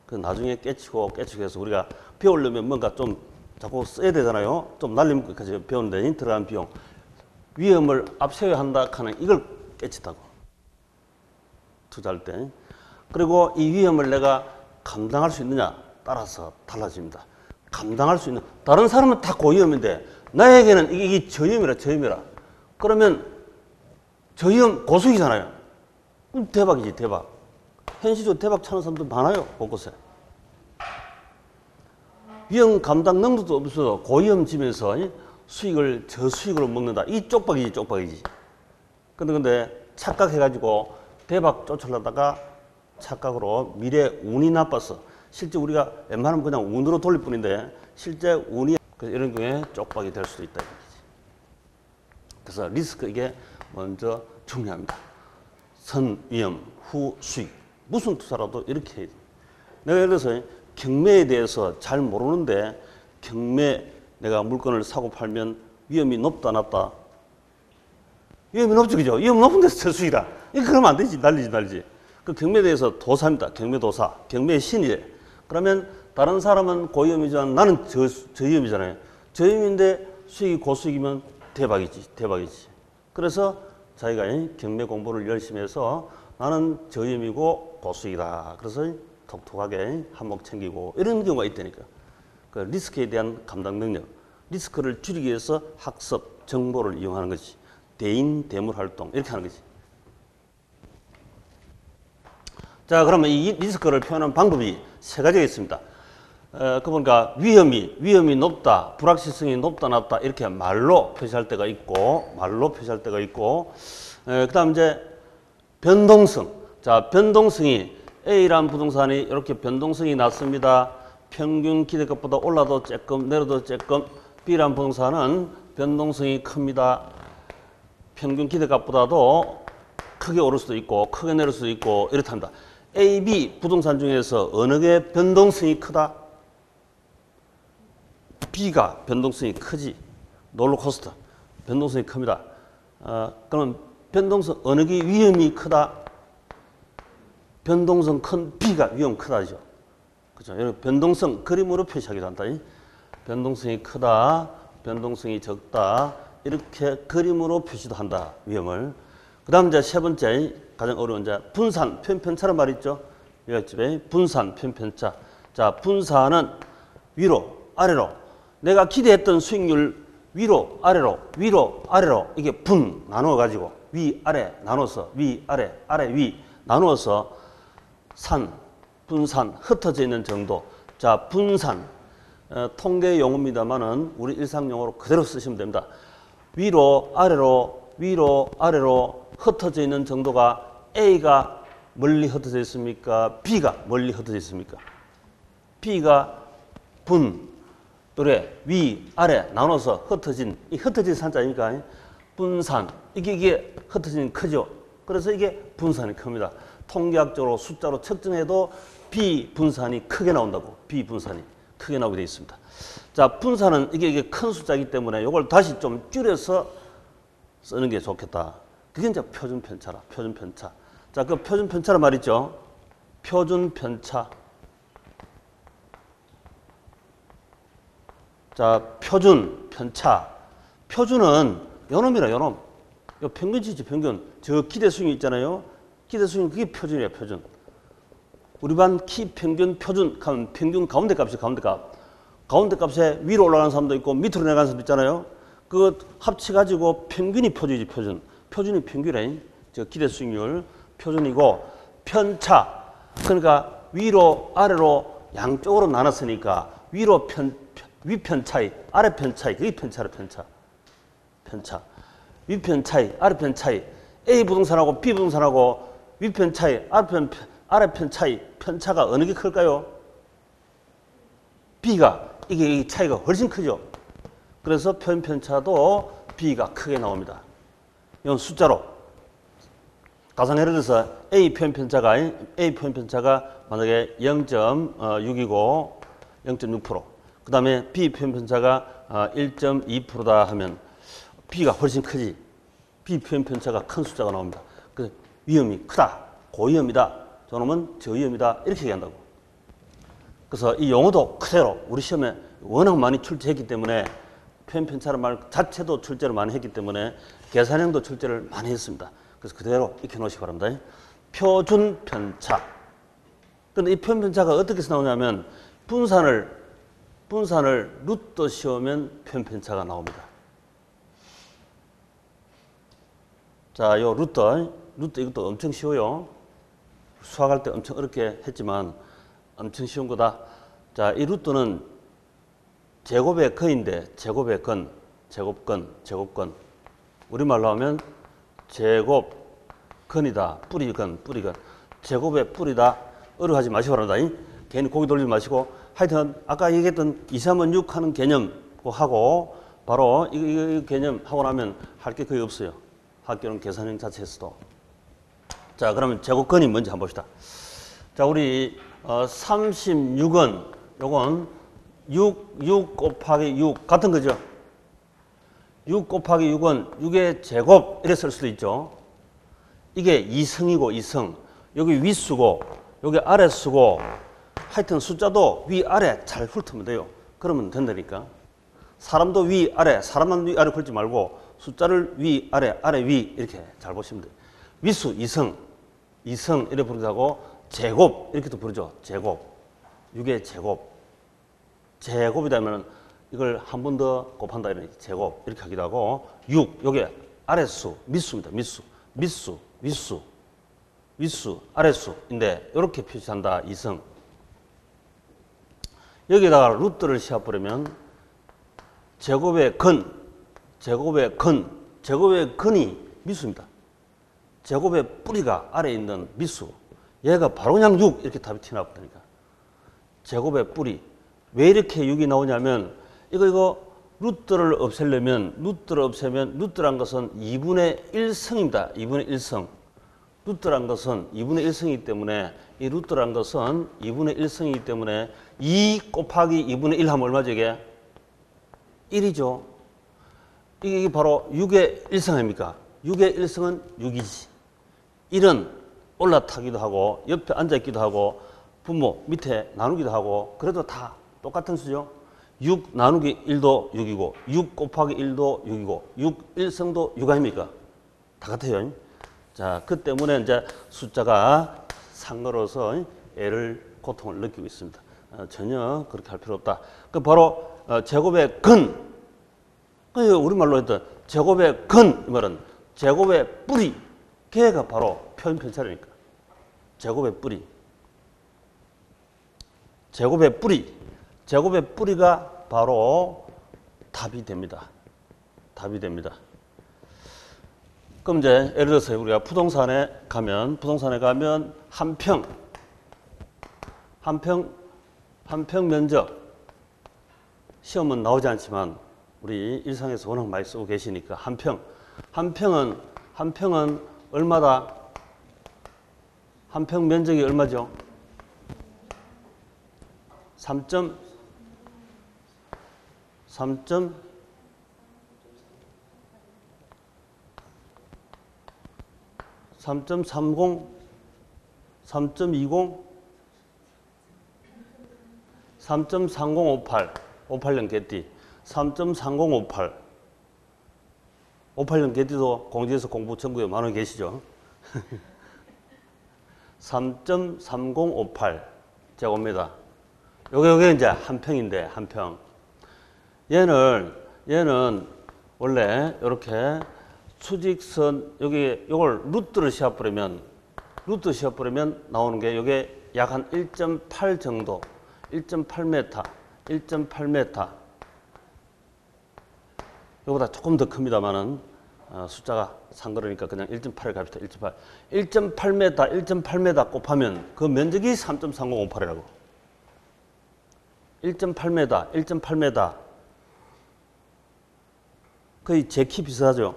그 나중에 깨치고 해서 우리가 배우려면 뭔가 좀 자꾸 써야 되잖아요. 좀 날림까지 배우는데 들어간 비용. 위험을 앞세워야 한다 하는 이걸 깨치다고. 투자할 때. 그리고 이 위험을 내가 감당할 수 있느냐 따라서 달라집니다. 감당할 수 있는. 다른 사람은 다 고위험인데 나에게는 이게 저위험이라. 그러면 저위험 고수익이잖아요. 그럼 대박이지 대박. 현실적으로 대박 차는 사람들 많아요. 곳곳에. 위험 감당 능력도 없어서 고위험 지면서 수익을 저수익으로 먹는다. 이 쪽박이지. 근데 착각해가지고 대박 쫓으려다가 착각으로 미래 운이 나빠서 실제 우리가 웬만하면 그냥 운으로 돌릴 뿐인데 실제 운이 이런 경우에 쪽박이 될 수도 있다. 그래서 리스크 이게 먼저 중요합니다. 선 위험, 후 수익. 무슨 투자라도 이렇게 해야 돼. 내가 예를 들어서 경매에 대해서 잘 모르는데 경매 내가 물건을 사고 팔면 위험이 높다 낮다. 위험이 높죠, 그죠? 위험 높은 데서 저수익이다. 이거 그러면 안 되지, 난리지. 그 경매에 대해서 도사입니다. 경매도사, 경매의 신이래. 그러면 다른 사람은 고위험이지만 나는 저위험이잖아요. 저위험인데 수익이 고수익이면 대박이지. 그래서 자기가 경매 공부를 열심히 해서 나는 저위험이고 고수익이다. 그래서 톡톡하게 한몫 챙기고 이런 경우가 있다니까. 그 리스크에 대한 감당 능력, 리스크를 줄이기 위해서 학습, 정보를 이용하는 거지. 대인, 대물 활동 이렇게 하는 거지. 자, 그러면 이 리스크를 표현하는 방법이 세 가지가 있습니다. 그러니까 위험이 높다, 불확실성이 높다, 낮다 이렇게 말로 표시할 때가 있고, 그다음 이제 변동성. 자, 변동성이 A라는 부동산이 이렇게 변동성이 낮습니다. 평균 기대값보다 올라도 조금, 내려도 조금. B라는 부동산은 변동성이 큽니다. 평균 기대값보다도 크게 오를 수도 있고, 크게 내릴 수도 있고 이렇답니다. A, B 부동산 중에서 어느 게 변동성이 크다? B가 변동성이 크지. 롤러코스터 변동성이 큽니다. 그럼 변동성 어느 게 위험이 크다? 변동성 큰 B가 위험 크다죠. 그죠? 여러분 변동성 그림으로 표시하기도 한다. 변동성이 크다, 변동성이 적다 이렇게 그림으로 표시도 한다. 위험을. 그 다음 이제 세 번째 가장 어려운 이제 분산 편편차란 말이 있죠. 여기집에 분산 편편차. 자, 분산은 위로 아래로 내가 기대했던 수익률 위로 아래로 위로 아래로 이게 분 나누어 가지고 위 아래 나눠서 위 아래 아래 위 나누어서 산 분산 흩어져 있는 정도. 자, 분산 통계 용어입니다만은 우리 일상 용어로 그대로 쓰시면 됩니다. 위로 아래로 흩어져 있는 정도가 A가 멀리 흩어져 있습니까? B가 멀리 흩어져 있습니까? B가 분 그래 위 아래 나눠서 흩어진 이 흩어진 산자 아닙니까? 분산 이게 흩어진 크죠. 그래서 이게 분산이 큽니다. 통계학적으로 숫자로 측정해도 비분산이 크게 나온다고. 비분산이 크게 나오게 되어 있습니다. 자, 분산은 이게 큰 숫자이기 때문에 이걸 다시 좀 줄여서 쓰는 게 좋겠다. 그게 이제 표준 편차라. 표준 편차. 자, 그 표준 편차란 말이죠. 표준 편차. 자, 표준 편차. 표준은 요놈이라 요놈. 요 평균치지 평균. 저 기대 수익이 있잖아요. 기대 수익 그게 표준이에요. 표준. 우리 반 키 평균 표준 하면 평균 가운데 값이 가운데 값. 가운데 값에 위로 올라가는 사람도 있고 밑으로 내려가는 사람도 있잖아요. 그거 합쳐가지고 평균이 표준이지 표준. 표준이 평균이래. 저 기대 수익률 표준이고 편차. 그러니까 위로 아래로 양쪽으로 나눴으니까 위로 위편 차이, 아래편 차이. 그게 편차라 편차. 편차. 위편 차이, 아래편 차이. A 부동산하고 B 부동산하고 위편 차이, 아래편 차이. 편차가 어느 게 클까요? B가 이게 차이가 훨씬 크죠. 그래서 편차도 B가 크게 나옵니다. 이건 숫자로 가상 예를 들어서 A 편차가 만약에 0.6이고 0.6%. 그 다음에 B 편차가 1.2%다 하면 B가 훨씬 크지. B 편차가 큰 숫자가 나옵니다. 그 위험이 크다. 고위험이다. 저놈은 저위험이다. 이렇게 얘기한다고. 그래서 이 용어도 그대로 우리 시험에 워낙 많이 출제했기 때문에 편차라는 말 자체도 출제를 많이 했기 때문에 계산형도 출제를 많이 했습니다. 그래서 그대로 익혀 놓으시기 바랍니다. 표준 편차. 그런데 이 편차가 어떻게 해서 나오냐면 분산을 루트 씌우면 편차가 나옵니다. 자, 요 루트 이것도 엄청 쉬워요. 수학할 때 엄청 어렵게 했지만 엄청 쉬운 거다. 자, 이 루트는 제곱의 근인데 제곱의 근, 제곱근. 우리말로 하면 제곱근이다. 뿌리근. 제곱의 뿌리다. 어려워하지 마시기 바랍니다. 괜히 고개 돌리지 마시고 하여튼 아까 얘기했던 2, 3은 6 하는 개념 하고 바로 이 개념 하고 나면 할 게 거의 없어요. 학교는 계산형 자체에서도. 자, 그러면 제곱근이 뭔지 한번 봅시다. 자, 우리 36은 요건 6 곱하기 6 같은 거죠. 6 곱하기 6은 6의 제곱 이래 쓸 수도 있죠. 이게 2승이고 2승. 여기 윗수고 여기 아랫수고 하여튼 숫자도 위아래 잘 훑으면 돼요. 그러면 된다니까. 사람도 위아래, 사람만 위아래 훑지 말고 숫자를 위아래, 아래 위 이렇게 잘 보시면 돼요. 윗수 2승 이렇게 부르기도 하고 제곱 이렇게도 부르죠. 제곱. 6의 제곱. 제곱이라면 이걸 한 번 더 곱한다 이런 제곱 이렇게 하기도 하고 6 요게 아랫수 밑수입니다. 밑수 윗수 아랫수인데 이렇게 표시한다. 2승. 여기다가 루트를 씌워버리면 제곱의 근이 밑수입니다. 제곱의 뿌리가 아래에 있는 밑수. 얘가 바로 그냥 6 이렇게 답이 튀어나왔다니까. 제곱의 뿌리. 왜 이렇게 6이 나오냐면 이거 루트를 없애면 루트란 것은 2분의 1승입니다. 2분의 1승. 루트란 것은 2분의 1승이기 때문에 이 루트란 것은 2분의 1승이기 때문에 2 곱하기 2분의 1 하면 얼마죠 이게? 1이죠. 이게 바로 6의 1승 아닙니까? 6의 1승은 6이지. 1은 올라타기도 하고 옆에 앉아있기도 하고 분모 밑에 나누기도 하고 그래도 다 똑같은 수죠. 6 나누기 1도 6이고 6 곱하기 1도 6이고 6 1승도 6 아닙니까? 다 같아요. 자, 그 때문에 이제 숫자가 상거로서 애를 고통을 느끼고 있습니다. 전혀 그렇게 할 필요 없다. 그 바로 제곱의 근. 그 우리말로 했던 제곱의 근 이 말은 제곱의 뿌리. 걔가 바로 표현 편차라니까. 제곱의 뿌리. 제곱의 뿌리. 제곱의 뿌리가 바로 답이 됩니다. 답이 됩니다. 그럼 이제 예를 들어서 우리가 부동산에 가면 한 평 면적 시험은 나오지 않지만 우리 일상에서 워낙 많이 쓰고 계시니까 한 평은 얼마다? 한 평 면적이 얼마죠? 3.30 3.20 3.3058 58년 개띠 3.3058 58년 개띠도 공지에서 공부 전국에 많은 계시죠. 3.3058 제곱미터. 요게 이제 한 평인데 한 평. 얘는 원래 이렇게 수직선 요걸 루트를 씌워버리면 나오는 게 요게 약 한 1.8 정도, 1.8m, 1.8m. 요보다 조금 더 큽니다만은 숫자가 상그러니까 그냥 1.8을 갑시다. 1.8m 곱하면 그 면적이 3.3058이라고. 1.8m. 거의 제 키 비슷하죠?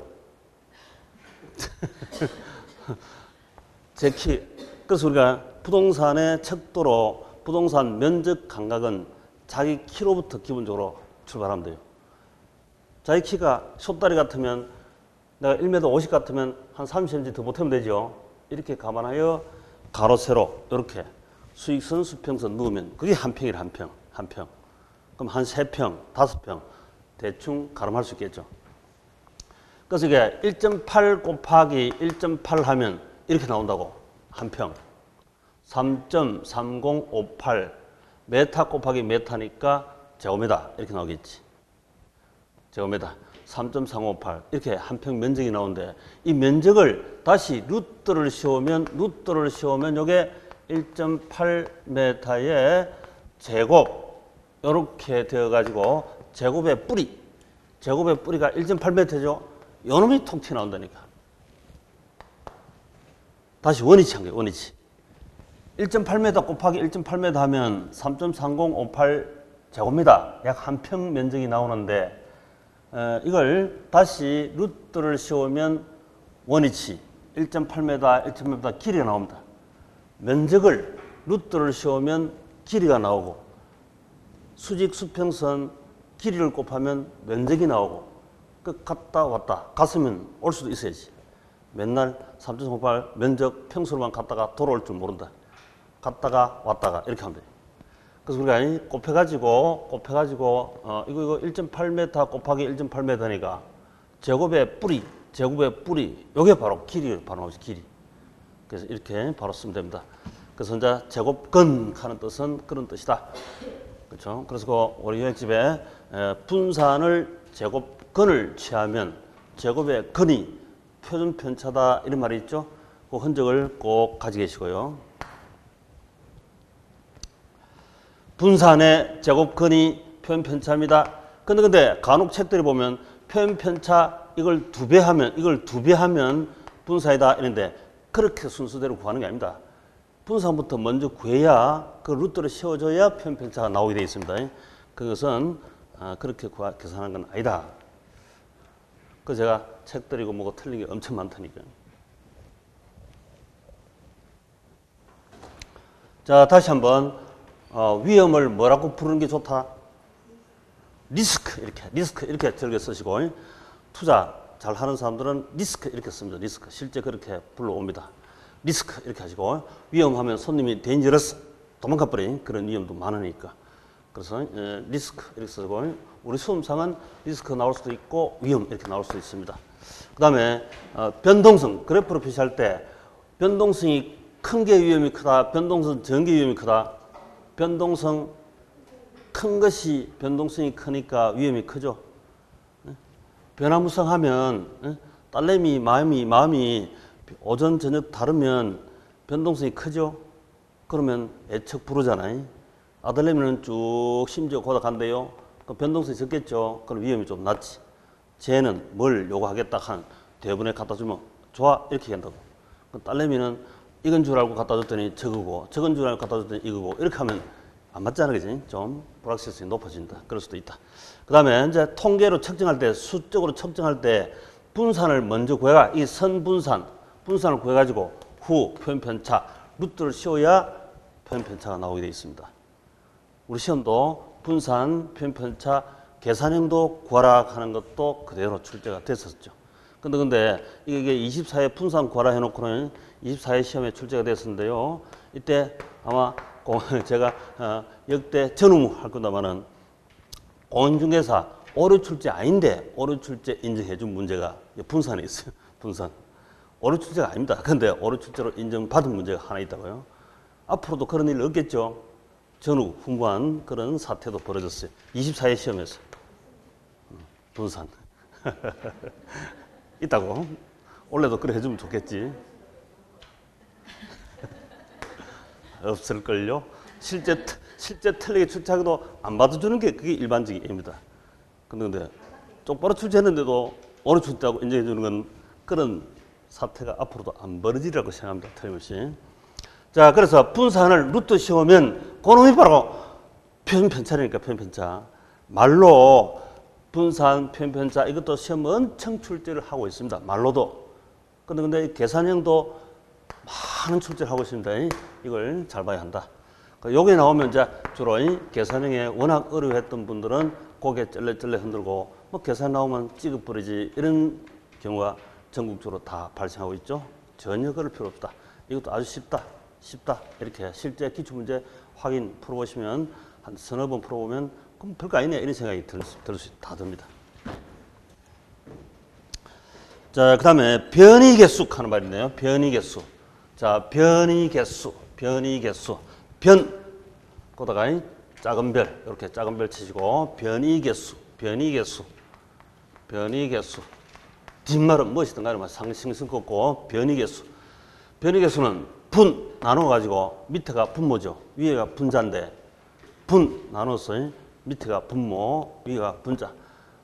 제 키. 그래서 우리가 부동산의 척도로 부동산 면적 감각은 자기 키로부터 기본적으로 출발하면 돼요. 자기 키가 숏다리 같으면 내가 1m 50 같으면 한 30cm 더 보태면 되죠. 이렇게 감안하여 가로 세로 이렇게 수익선 수평선 넣으면 그게 한 평이라 한 평. 그럼 한 3평, 5평 대충 가름할 수 있겠죠. 그래서 이게 1.8 곱하기 1.8 하면 이렇게 나온다고. 한 평. 3.3058 메타 곱하기 메타니까 제곱미터 이렇게 나오겠지. 제곱미터 3.358 이렇게 한 평 면적이 나오는데 이 면적을 다시 루트를 씌우면 요게 1.8m의 제곱 이렇게 되어가지고 제곱의 뿌리가 1.8m죠. 요놈이 톡 튀어나온다니까. 다시 원위치 한 거예요. 원위치. 1.8m 곱하기 1.8m 하면 3.3058 제곱미터 약 한 평 면적이 나오는데 이걸 다시 루트를 씌우면 원위치 1.8m, 1.8m 길이가 나옵니다. 면적을 루트를 씌우면 길이가 나오고 수직 수평선 길이를 곱하면 면적이 나오고 그 갔다 왔다 갔으면 올 수도 있어야지. 맨날 3.38 면적 평수로만 갔다가 돌아올 줄 모른다. 갔다가 왔다가 이렇게 하면 돼. 그래서 우리가 곱해가지고 이거 1.8m 곱하기 1.8m니까 제곱의 뿌리 요게 바로 길이 바로 나오지. 길이. 그래서 이렇게 바로 쓰면 됩니다. 그래서 이제 제곱근 하는 뜻은 그런 뜻이다. 그렇죠? 그래서 그 우리 요약집에 분산을 제곱근을 취하면 제곱의 근이 표준 편차다 이런 말이 있죠. 그 흔적을 꼭 가지고 계시고요. 분산의 제곱근이 표현 편차입니다. 근데 간혹 책들이 보면 표현 편차 이걸 두 배 하면 분산이다 이런데 그렇게 순서대로 구하는 게 아닙니다. 분산부터 먼저 구해야 그 루트를 씌워줘야 표현 편차가 나오게 되어 있습니다. 그것은 그렇게 계산하는 건 아니다. 그 제가 책들이고 뭐고 틀린 게 엄청 많다니까요. 자, 다시 한번 위험을 뭐라고 부르는 게 좋다? 리스크 이렇게 즐겨 쓰시고 투자 잘 하는 사람들은 리스크 이렇게 씁니다. 리스크 실제 그렇게 불러옵니다. 리스크 이렇게 하시고 위험하면 손님이 데인저러스 도망가버린 그런 위험도 많으니까 그래서 리스크 이렇게 쓰고 우리 수험상은 리스크 나올 수도 있고 위험 이렇게 나올 수도 있습니다. 그 다음에 변동성 그래프로 표시할 때 변동성이 큰 게 위험이 크다, 변동성 적은 게 위험이 크다. 변동성 큰 것이 변동성이 크니까 위험이 크죠. 변화무쌍하면 딸내미 마음이 오전 저녁 다르면 변동성이 크죠. 그러면 애척 부르잖아요. 아들내미는 쭉 심지어 고닥한대요. 그럼 변동성이 적겠죠. 그럼 위험이 좀 낮지. 쟤는 뭘 요구하겠다 한 대본에 갖다 주면 좋아 이렇게 한다고. 딸내미는 이건 줄 알고 갖다 줬더니 저거고 저건 줄 알고 갖다 줬더니 이거고 이렇게 하면 안 맞잖아, 그지? 좀 불확실성이 높아진다. 그럴 수도 있다. 그 다음에 이제 통계로 측정할 때, 수적으로 측정할 때 분산을 먼저 구해가, 이 선분산을 구해가지고 후 표현편차, 루트를 씌워야 표현편차가 나오게 되어 있습니다. 우리 시험도 분산, 표현편차, 계산형도 구하라 하는 것도 그대로 출제가 됐었죠. 근데 이게 24회 분산 구하라 해놓고는 24회 시험에 출제가 됐었는데요. 이때 아마 제가 역대 전후 할 건다마는 공인중개사 오류 출제 아닌데 오류 출제 인정해 준 문제가 분산에 있어요. 분산. 오류 출제가 아닙니다. 근데 오류 출제로 인정받은 문제가 하나 있다고요. 앞으로도 그런 일 없겠죠. 전후 풍부한 그런 사태도 벌어졌어요. 24회 시험에서. 분산. 있다고. 원래도 그래 해주면 좋겠지. 없을걸요. 실제 틀리게 출제하고도 안 받아주는 게 그게 일반적입니다. 근데 똑바로 출제했는데도 오류 출제하고 인정해주는 건 그런 사태가 앞으로도 안 벌어지리라고 생각합니다. 틀림없이. 자, 그래서 분산을 루트 씌우면 그놈이 바로 표현편차니까 표현편차. 말로 분산, 표현편차 이것도 시험 엄청 출제를 하고 있습니다. 말로도. 근데 계산형도 많은 출제를 하고 있습니다. 이걸 잘 봐야 한다. 여기 나오면 이제 주로 계산형에 워낙 어려워했던 분들은 고개 쩔레쩔레 흔들고 뭐 계산 나오면 찍어버리지 이런 경우가 전국적으로 다 발생하고 있죠. 전혀 그럴 필요 없다. 이것도 아주 쉽다. 이렇게 실제 기출문제 확인 풀어보시면 한 서너 번 풀어보면 그럼 별거 아니네 이런 생각이 다 듭니다. 자, 그 다음에 변이개수 하는 말이 있네요. 변이개수. 자, 변이개수. 변, 거다가 작은 별, 이렇게 작은 별 치시고, 변이개수. 뒷말은 무엇이든 간에 상승 꺾고, 변이개수. 변이개수는 분 나눠가지고, 밑에가 분모죠. 위에가 분자인데, 분 나눠서 밑에가 분모, 위가 분자.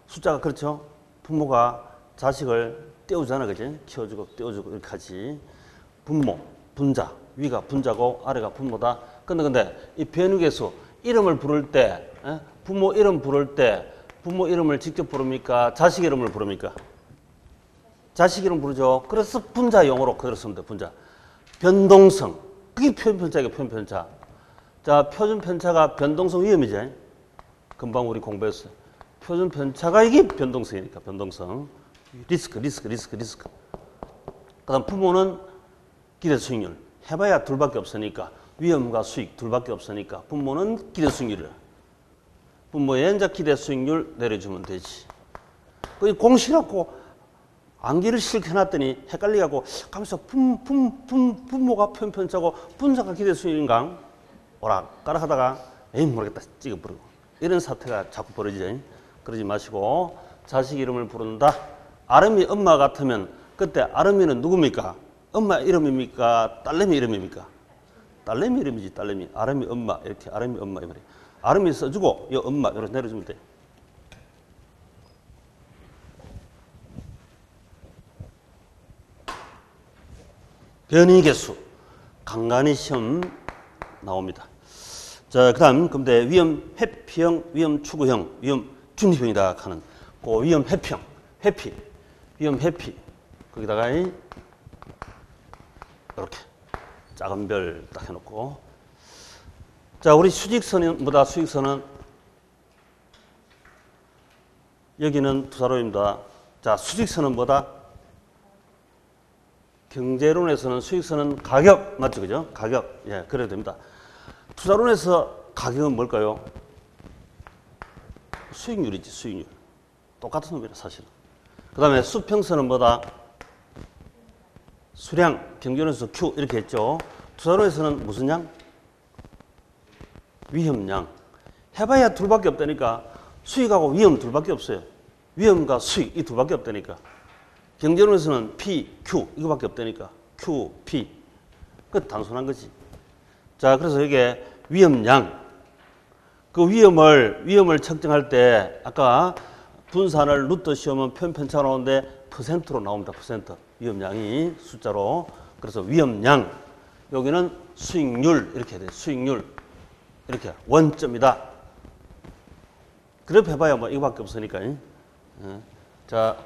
숫자가 그렇죠. 부모가 자식을 떼우잖아, 그지? 키워주고 떼워주고 이렇게 하지. 분모, 분자, 위가 분자고 아래가 분모다. 근데 이 변이개수 이름을 부를 때, 부모 이름 부를 때 부모 이름을 직접 부릅니까? 자식 이름을 부릅니까? 자식 이름 부르죠. 그래서 분자용어로 그대로 쓰면 돼. 분자. 변동성. 그게 표준편차이고 표준편차. 자, 표준편차가 변동성 위험이지. 금방 우리 공부했어요. 표준편차가 이게 변동성이니까 변동성. 리스크. 그다음 부모는 기대 수익률. 해봐야 둘밖에 없으니까 위험과 수익 둘밖에 없으니까 부모는 기대 수익률이라. 부모의 이제 기대 수익률 내려주면 되지. 그 공시라고 암기를 실컷 해놨더니 헷갈리갖고 가면서 부모가 표준편차고 분자가 기대 수익인가 오락가락 하다가 에이 모르겠다 찍어버리고 이런 사태가 자꾸 벌어지죠. 그러지 마시고 자식 이름을 부른다. 아름이 엄마 같으면 그때 아름이는 누굽니까? 엄마 이름입니까? 딸내미 이름입니까? 딸내미 이름이지, 딸내미. 아름이 엄마, 이렇게 아름이 엄마, 이 말이야. 아름이 써주고, 이 엄마, 이렇게 내려주면 돼. 변이개수. 간간히 시험 나옵니다. 자, 그 다음, 근데 위험 회피형, 위험 추구형, 위험 중립형이다 하는 그 위험 회피형, 위험 회피. 거기다가 이렇게 작은 별 딱 해놓고. 자, 우리 수직선은 뭐다? 수직선은 여기는 두사로입니다. 자, 수직선은 뭐다? 경제론에서는 수익성은 가격 맞죠, 그죠? 가격. 예, 그래도 됩니다. 투자론에서 가격은 뭘까요? 수익률이지, 수익률. 똑같은 놈이라 사실은. 그 다음에 수평선은 뭐다? 수량, 경제론에서 Q 이렇게 했죠. 투자론에서는 무슨 양? 위험량. 해봐야 둘밖에 없다니까. 수익하고 위험 둘밖에 없어요. 위험과 수익 이 둘밖에 없다니까. 경제론에서는 P, Q 이거밖에 없다니까. Q, P. 그 단순한 거지. 자, 그래서 이게 위험량. 그 위험을 측정할 때 아까 분산을 루트 씌우면 편차 나오는데 퍼센트로 나옵니다. 퍼센트. 위험량이 숫자로. 그래서 위험량. 여기는 수익률 이렇게 해야 돼. 수익률. 이렇게 원점이다. 그래프 해봐야 뭐 이거밖에 없으니까. 자,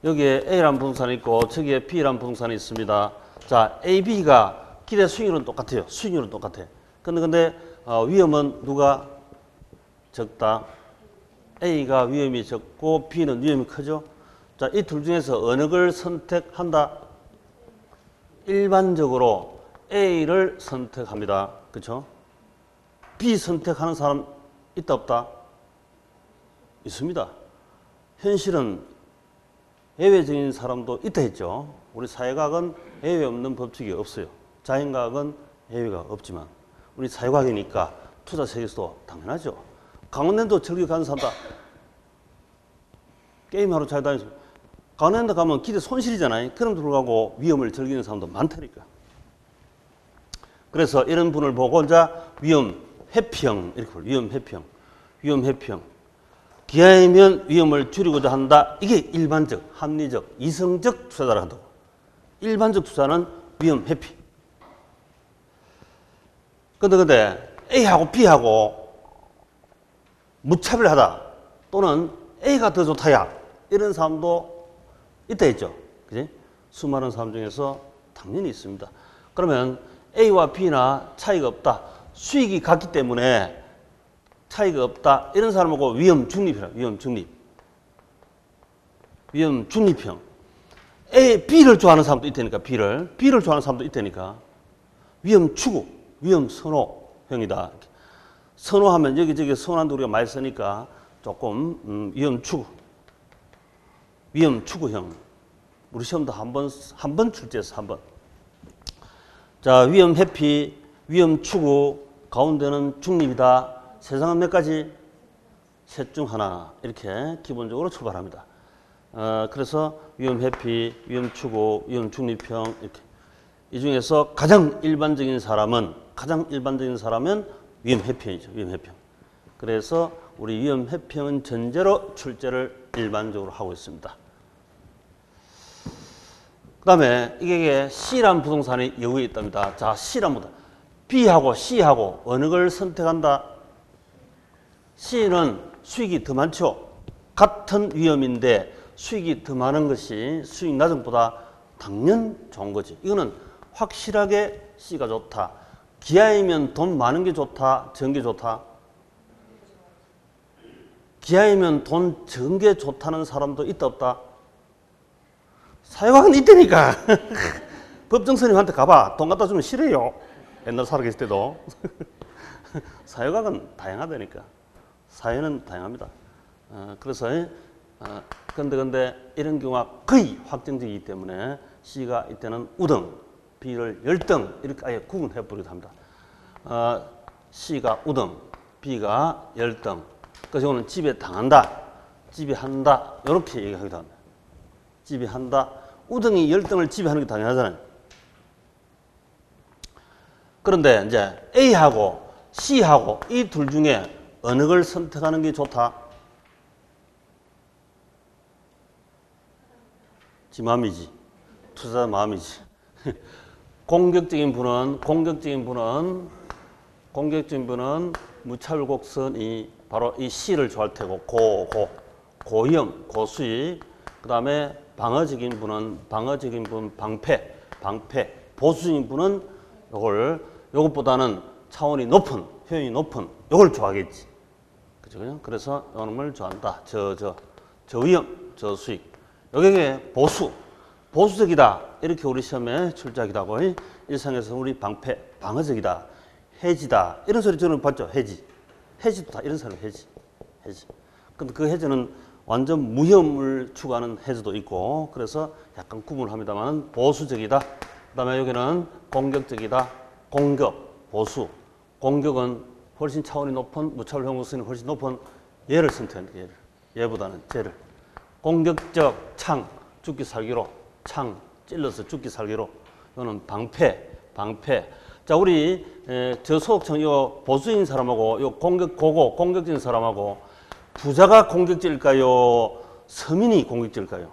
여기에 A라는 부동산이 있고 저기에 B라는 부동산이 있습니다. 자, A, B가 기대 수익률은 똑같아요. 수익률은 똑같아. 근데 위험은 누가 적다? A가 위험이 적고 B는 위험이 크죠. 자, 이 둘 중에서 어느 걸 선택한다? 일반적으로 A를 선택합니다. 그렇죠? B 선택하는 사람 있다 없다? 있습니다. 현실은 예외적인 사람도 있다 했죠. 우리 사회과학은 예외 없는 법칙이 없어요. 자연과학은 예외가 없지만 우리 사회과학이니까 투자 세계에서도 당연하죠. 강원랜드 즐기고 가는 사람다 게임하러 잘 다니죠. 강원랜드 가면 기대 손실이잖아요. 그럼에도 불구하고 위험을 즐기는 사람도 많다니까. 그래서 이런 분을 보고 이제 위험 회피형 이렇게 불러요. 위험 회피형. 위험 회피형. 기하이면 위험을 줄이고자 한다. 이게 일반적, 합리적, 이성적 투자자라 한다고. 일반적 투자는 위험 회피. 근데 A하고 B하고 무차별하다. 또는 A가 더 좋다야. 이런 사람도 있다 했죠. 그지? 수많은 사람 중에서 당연히 있습니다. 그러면 A와 B나 차이가 없다. 수익이 같기 때문에 차이가 없다. 이런 사람하고 위험 중립이라. 위험 중립. 위험 중립형. A, B를 좋아하는 사람도 있다니까. B를 좋아하는 사람도 있다니까. 위험 추구, 위험 선호형이다. 선호하면 여기저기 선호한다 우리가 많이 쓰니까 조금 위험 추구. 위험 추구형. 우리 시험도 한 번 출제했어. 한 번. 자, 위험 회피, 위험 추구, 가운데는 중립이다. 세상은 몇 가지? 셋 중 하나. 이렇게 기본적으로 출발합니다. 그래서 위험 회피, 위험 추구, 위험 중립형 이렇게. 이 중에서 가장 일반적인 사람은 위험 회피형이죠. 위험 회피형. 그래서 우리 위험 회피형은 전제로 출제를 일반적으로 하고 있습니다. 그 다음에 이게 C라는 부동산이 여기에 있답니다. 자, C라는 부동산. B하고 C하고 어느 걸 선택한다? C는 수익이 더 많죠. 같은 위험인데 수익이 더 많은 것이 수익 낮은 것보다 당연 좋은 거지. 이거는 확실하게 C가 좋다. 기아이면 돈 많은 게 좋다. 적은 게 좋다. 기아이면 돈 적은 게 좋다는 사람도 있다 없다? 사회과학은 있다니까. 법정 스님한테 가봐. 돈 갖다 주면 싫어요. 옛날 살아계실 때도. 사회과학은 다양하다니까. 사회는 다양합니다. 그래서 근데 이런 경우가 거의 확정적이기 때문에 C가 이때는 우등, B를 열등 이렇게 아예 구분해 버리기도 합니다. C가 우등, B가 열등. 그래서 이거는 지배당한다, 지배한다 이렇게 얘기하기도 합니다. 지배한다. 우등이 열등을 지배하는 게 당연하잖아요. 그런데 이제 A하고 C하고 이 둘 중에 어느 걸 선택하는 게 좋다? 지 마음이지. 투자자 마음이지. 공격적인 분은 무차별곡선이 바로 이 C를 좋아할 테고 고위험, 고수익. 그 다음에 방어적인 분, 방패, 보수적인 분은 요것보다는 차원이 높은, 효용이 높은 요걸 좋아하겠지. 그죠? 그래서 이런 걸 좋아한다. 저위험, 저수익. 여기에 보수. 보수적이다. 이렇게 우리 시험에 출제하기도 하고, 일상에서 우리 방어적이다. 해지다. 이런 소리 저는 봤죠. 해지도 다 이런 사람 해지. 근데 그 해지는 완전 무혐을 추구하는 해지도 있고, 그래서 약간 구분을 합니다만, 보수적이다. 그 다음에 여기는 공격적이다. 공격, 보수. 공격은 훨씬 차원이 높은, 무차별 형용성이 훨씬 높은 얘를 선택하는 거예요. 얘보다는 쟤를. 공격적, 창, 죽기 살기로. 창, 찔러서 죽기 살기로. 이거는 방패. 자, 우리 저 소속청 요 보수인 사람하고 요 공격적인 사람하고 부자가 공격적일까요? 서민이 공격적일까요?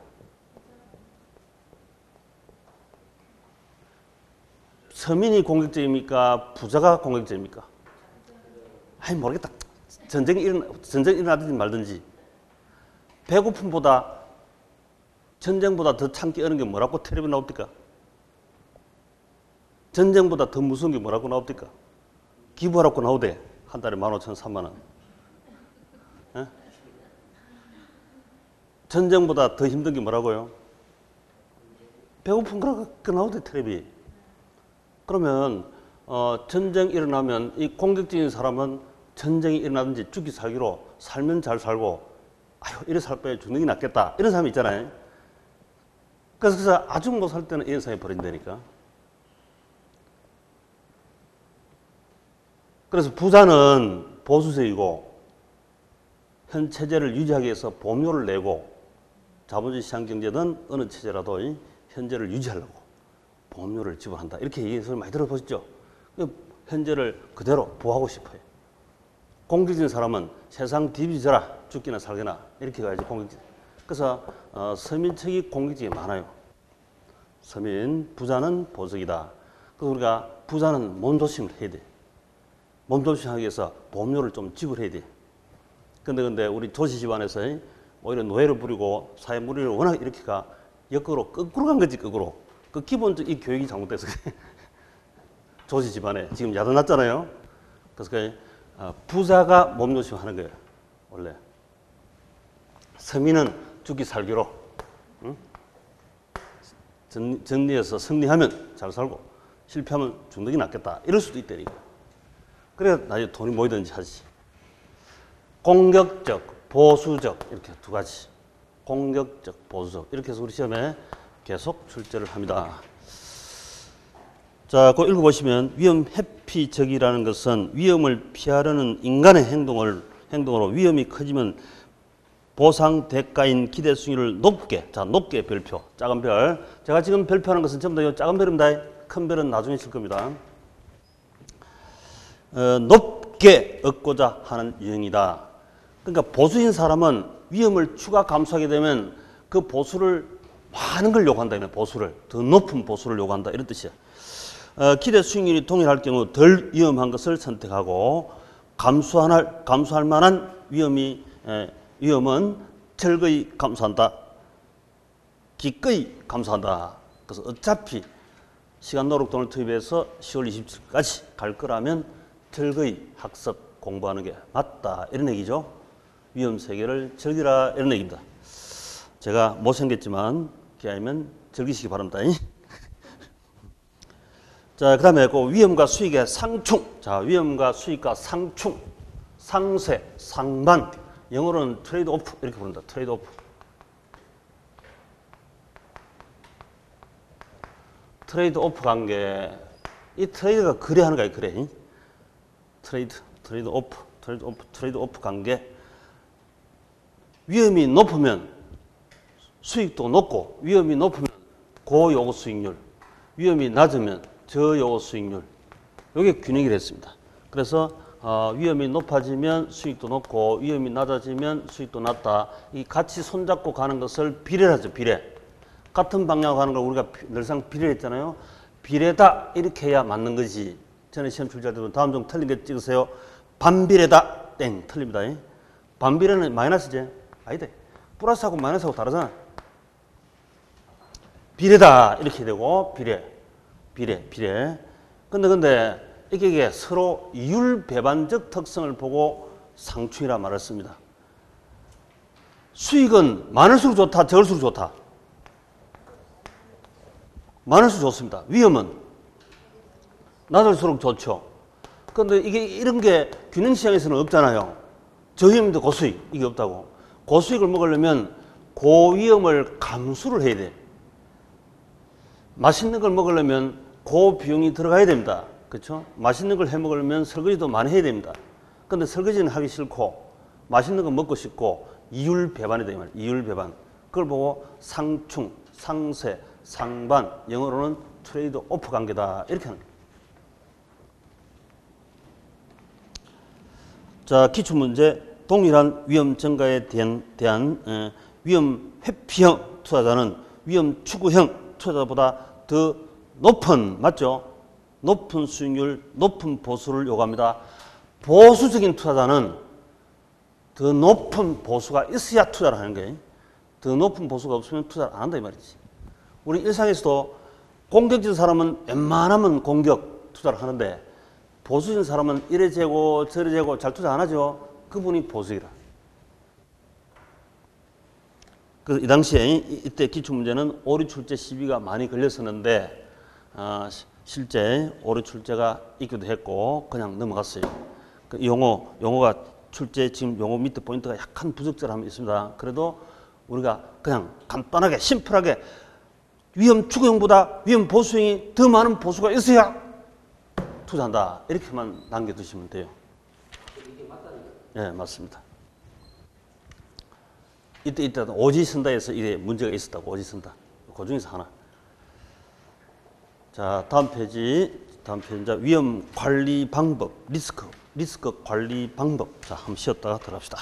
서민이 공격적입니까? 부자가 공격적입니까? 아이 모르겠다. 전쟁이 일어나든지 말든지 배고픔보다 전쟁보다 더 참기 어려운 게 뭐라고 텔레비전 나옵니까? 전쟁보다 더 무서운 게 뭐라고 나옵니까? 기부하라고 나오대. 한 달에 15,000원, 3만 원. 에? 전쟁보다 더 힘든 게 뭐라고요? 배고픈 거라고 나오대, 텔레비. 그러면 전쟁 일어나면 이 공격적인 사람은 전쟁이 일어나든지 죽기 살기로 살면 잘 살고 아유 이래 살 바에 죽는 게 낫겠다. 이런 사람이 있잖아요. 그래서 아주 못 살 때는 이런 사람이 버린다니까. 그래서 부자는 보수적이고 현 체제를 유지하기 위해서 보험료를 내고 자본주의 시장경제든 어느 체제라도 현재를 유지하려고 보험료를 지불한다. 이렇게 얘기해서 많이 들어보셨죠? 현재를 그대로 보호하고 싶어요. 공격적인 사람은 세상 뒤비져라 죽기나 살거나 이렇게 가야지 공격적. 그래서 서민층이 공격적이 많아요. 부자는 보수적이다. 그래서 우리가 부자는 몸조심을 해야 돼. 몸조심하기 위해서 보험료를 좀 지불해야 돼. 근데 우리 도시 집안에서 오히려 노예를 부리고 사회 무리를 워낙 이렇게가 거꾸로 간 거지, 거꾸로. 그 기본적 이 교육이 잘못돼서 도시 집안에 지금 야단났잖아요. 그래서 부자가 몸조심하는 거예요, 원래. 서민은 죽기 살기로, 응? 정리해서 승리하면 잘 살고 실패하면 죽는 게 낫겠다. 이럴 수도 있다니까. 그래야 나중에 돈이 모이든지 하지. 공격적, 보수적 이렇게 두 가지. 공격적, 보수적 이렇게 해서 우리 시험에 계속 출제를 합니다. 자, 그거 읽어보시면 위험 회피적이라는 것은 위험을 피하려는 인간의 행동으로 위험이 커지면 보상 대가인 기대 수익률을 높게 별표, 작은 별. 제가 지금 별표하는 것은 전부 다 이 작은 별입니다. 큰 별은 나중에 칠 겁니다. 높게 얻고자 하는 유형이다. 그러니까 보수인 사람은 위험을 추가 감수하게 되면 그 보수를 많은 걸 요구한다. 보수를 더 높은 보수를 요구한다. 이런 뜻이야. 기대 수익률이 동일할 경우 덜 위험한 것을 선택하고 감수할 만한 위험은 철거히 감수한다. 기꺼이 감수한다. 그래서 어차피 시간 노력 돈을 투입해서 10월 27일까지 갈 거라면 철거히 학습 공부하는 게 맞다. 이런 얘기죠. 위험 세계를 즐기라. 이런 얘기입니다. 제가 못생겼지만 기회면 즐기시기 바랍니다. 자, 그 다음에 그 위험과 수익의 상충. 자, 위험과 수익과 상충. 상쇄, 상반. 영어로는 트레이드 오프 이렇게 부른다. 트레이드 오프. 트레이드 오프 관계. 이 트레이드가 거래하는 거야, 거래. 트레이드 오프 관계. 위험이 높으면 수익도 높고, 위험이 높으면 고요구 수익률, 위험이 낮으면 저요구 수익률. 이게 균형이 됐습니다. 그래서 위험이 높아지면 수익도 높고 위험이 낮아지면 수익도 낮다. 이 같이 손잡고 가는 것을 비례하죠. 비례. 같은 방향으로 가는 걸 우리가 늘상 비례했잖아요. 비례다 이렇게 해야 맞는 거지. 전에 시험 출제할 때도 다음 좀 틀린 거 찍으세요. 반비례다. 땡. 틀립니다. 반비례는 마이너스지? 아니다. 플러스하고 마이너스하고 다르잖아. 비례다 이렇게 되고 비례. 근데 이게 서로 이율 배반적 특성을 보고 상충이라 말을 씁니다. 수익은 많을수록 좋다, 적을수록 좋다. 많을수록 좋습니다. 위험은 낮을수록 좋죠. 그런데 이런 게 균형 시장에서는 없잖아요. 저위험인데 고수익, 이게 없다고. 고수익을 먹으려면 고위험을 감수를 해야 돼. 맛있는 걸 먹으려면 고비용이 들어가야 됩니다. 그렇죠? 맛있는 걸 해 먹으려면 설거지도 많이 해야 됩니다. 근데 설거지는 하기 싫고 맛있는 거 먹고 싶고 이율배반이다 이 말이에요. 이율배반. 그걸 보고 상충, 상쇄, 상반, 영어로는 트레이드 오프 관계다 이렇게 하는 거예요. 자, 기출문제. 동일한 위험 증가에 대한 위험 회피형 투자자는 위험 추구형 투자자보다 더 높은, 맞죠? 높은 수익률, 높은 보수를 요구합니다. 보수적인 투자자는 더 높은 보수가 있어야 투자를 하는 거예요. 더 높은 보수가 없으면 투자를 안 한다 이 말이지. 우리 일상에서도 공격적인 사람은 웬만하면 공격 투자를 하는데 보수적인 사람은 이래 재고 저래 재고 잘 투자 안 하죠. 그분이 보수이라. 그래서 이 당시에 이때 기출문제는 오류 출제 시비가 많이 걸렸었는데 실제 오류 출제가 있기도 했고 그냥 넘어갔어요. 그 용어가 출제 지금 용어 밑에 포인트가 약간 부적절함이 있습니다. 그래도 우리가 그냥 간단하게 심플하게 위험 추구형보다 위험 보수형이 더 많은 보수가 있어야 투자한다. 이렇게만 남겨두시면 돼요. 이게 맞다니까. 네, 맞습니다. 이때 오지 쓴다 해서 이게 문제가 있었다고. 오지 쓴다. 그 중에서 하나. 자, 다음 페이지. 위험 관리 방법, 리스크 관리 방법. 자, 한번 쉬었다가 들어갑시다.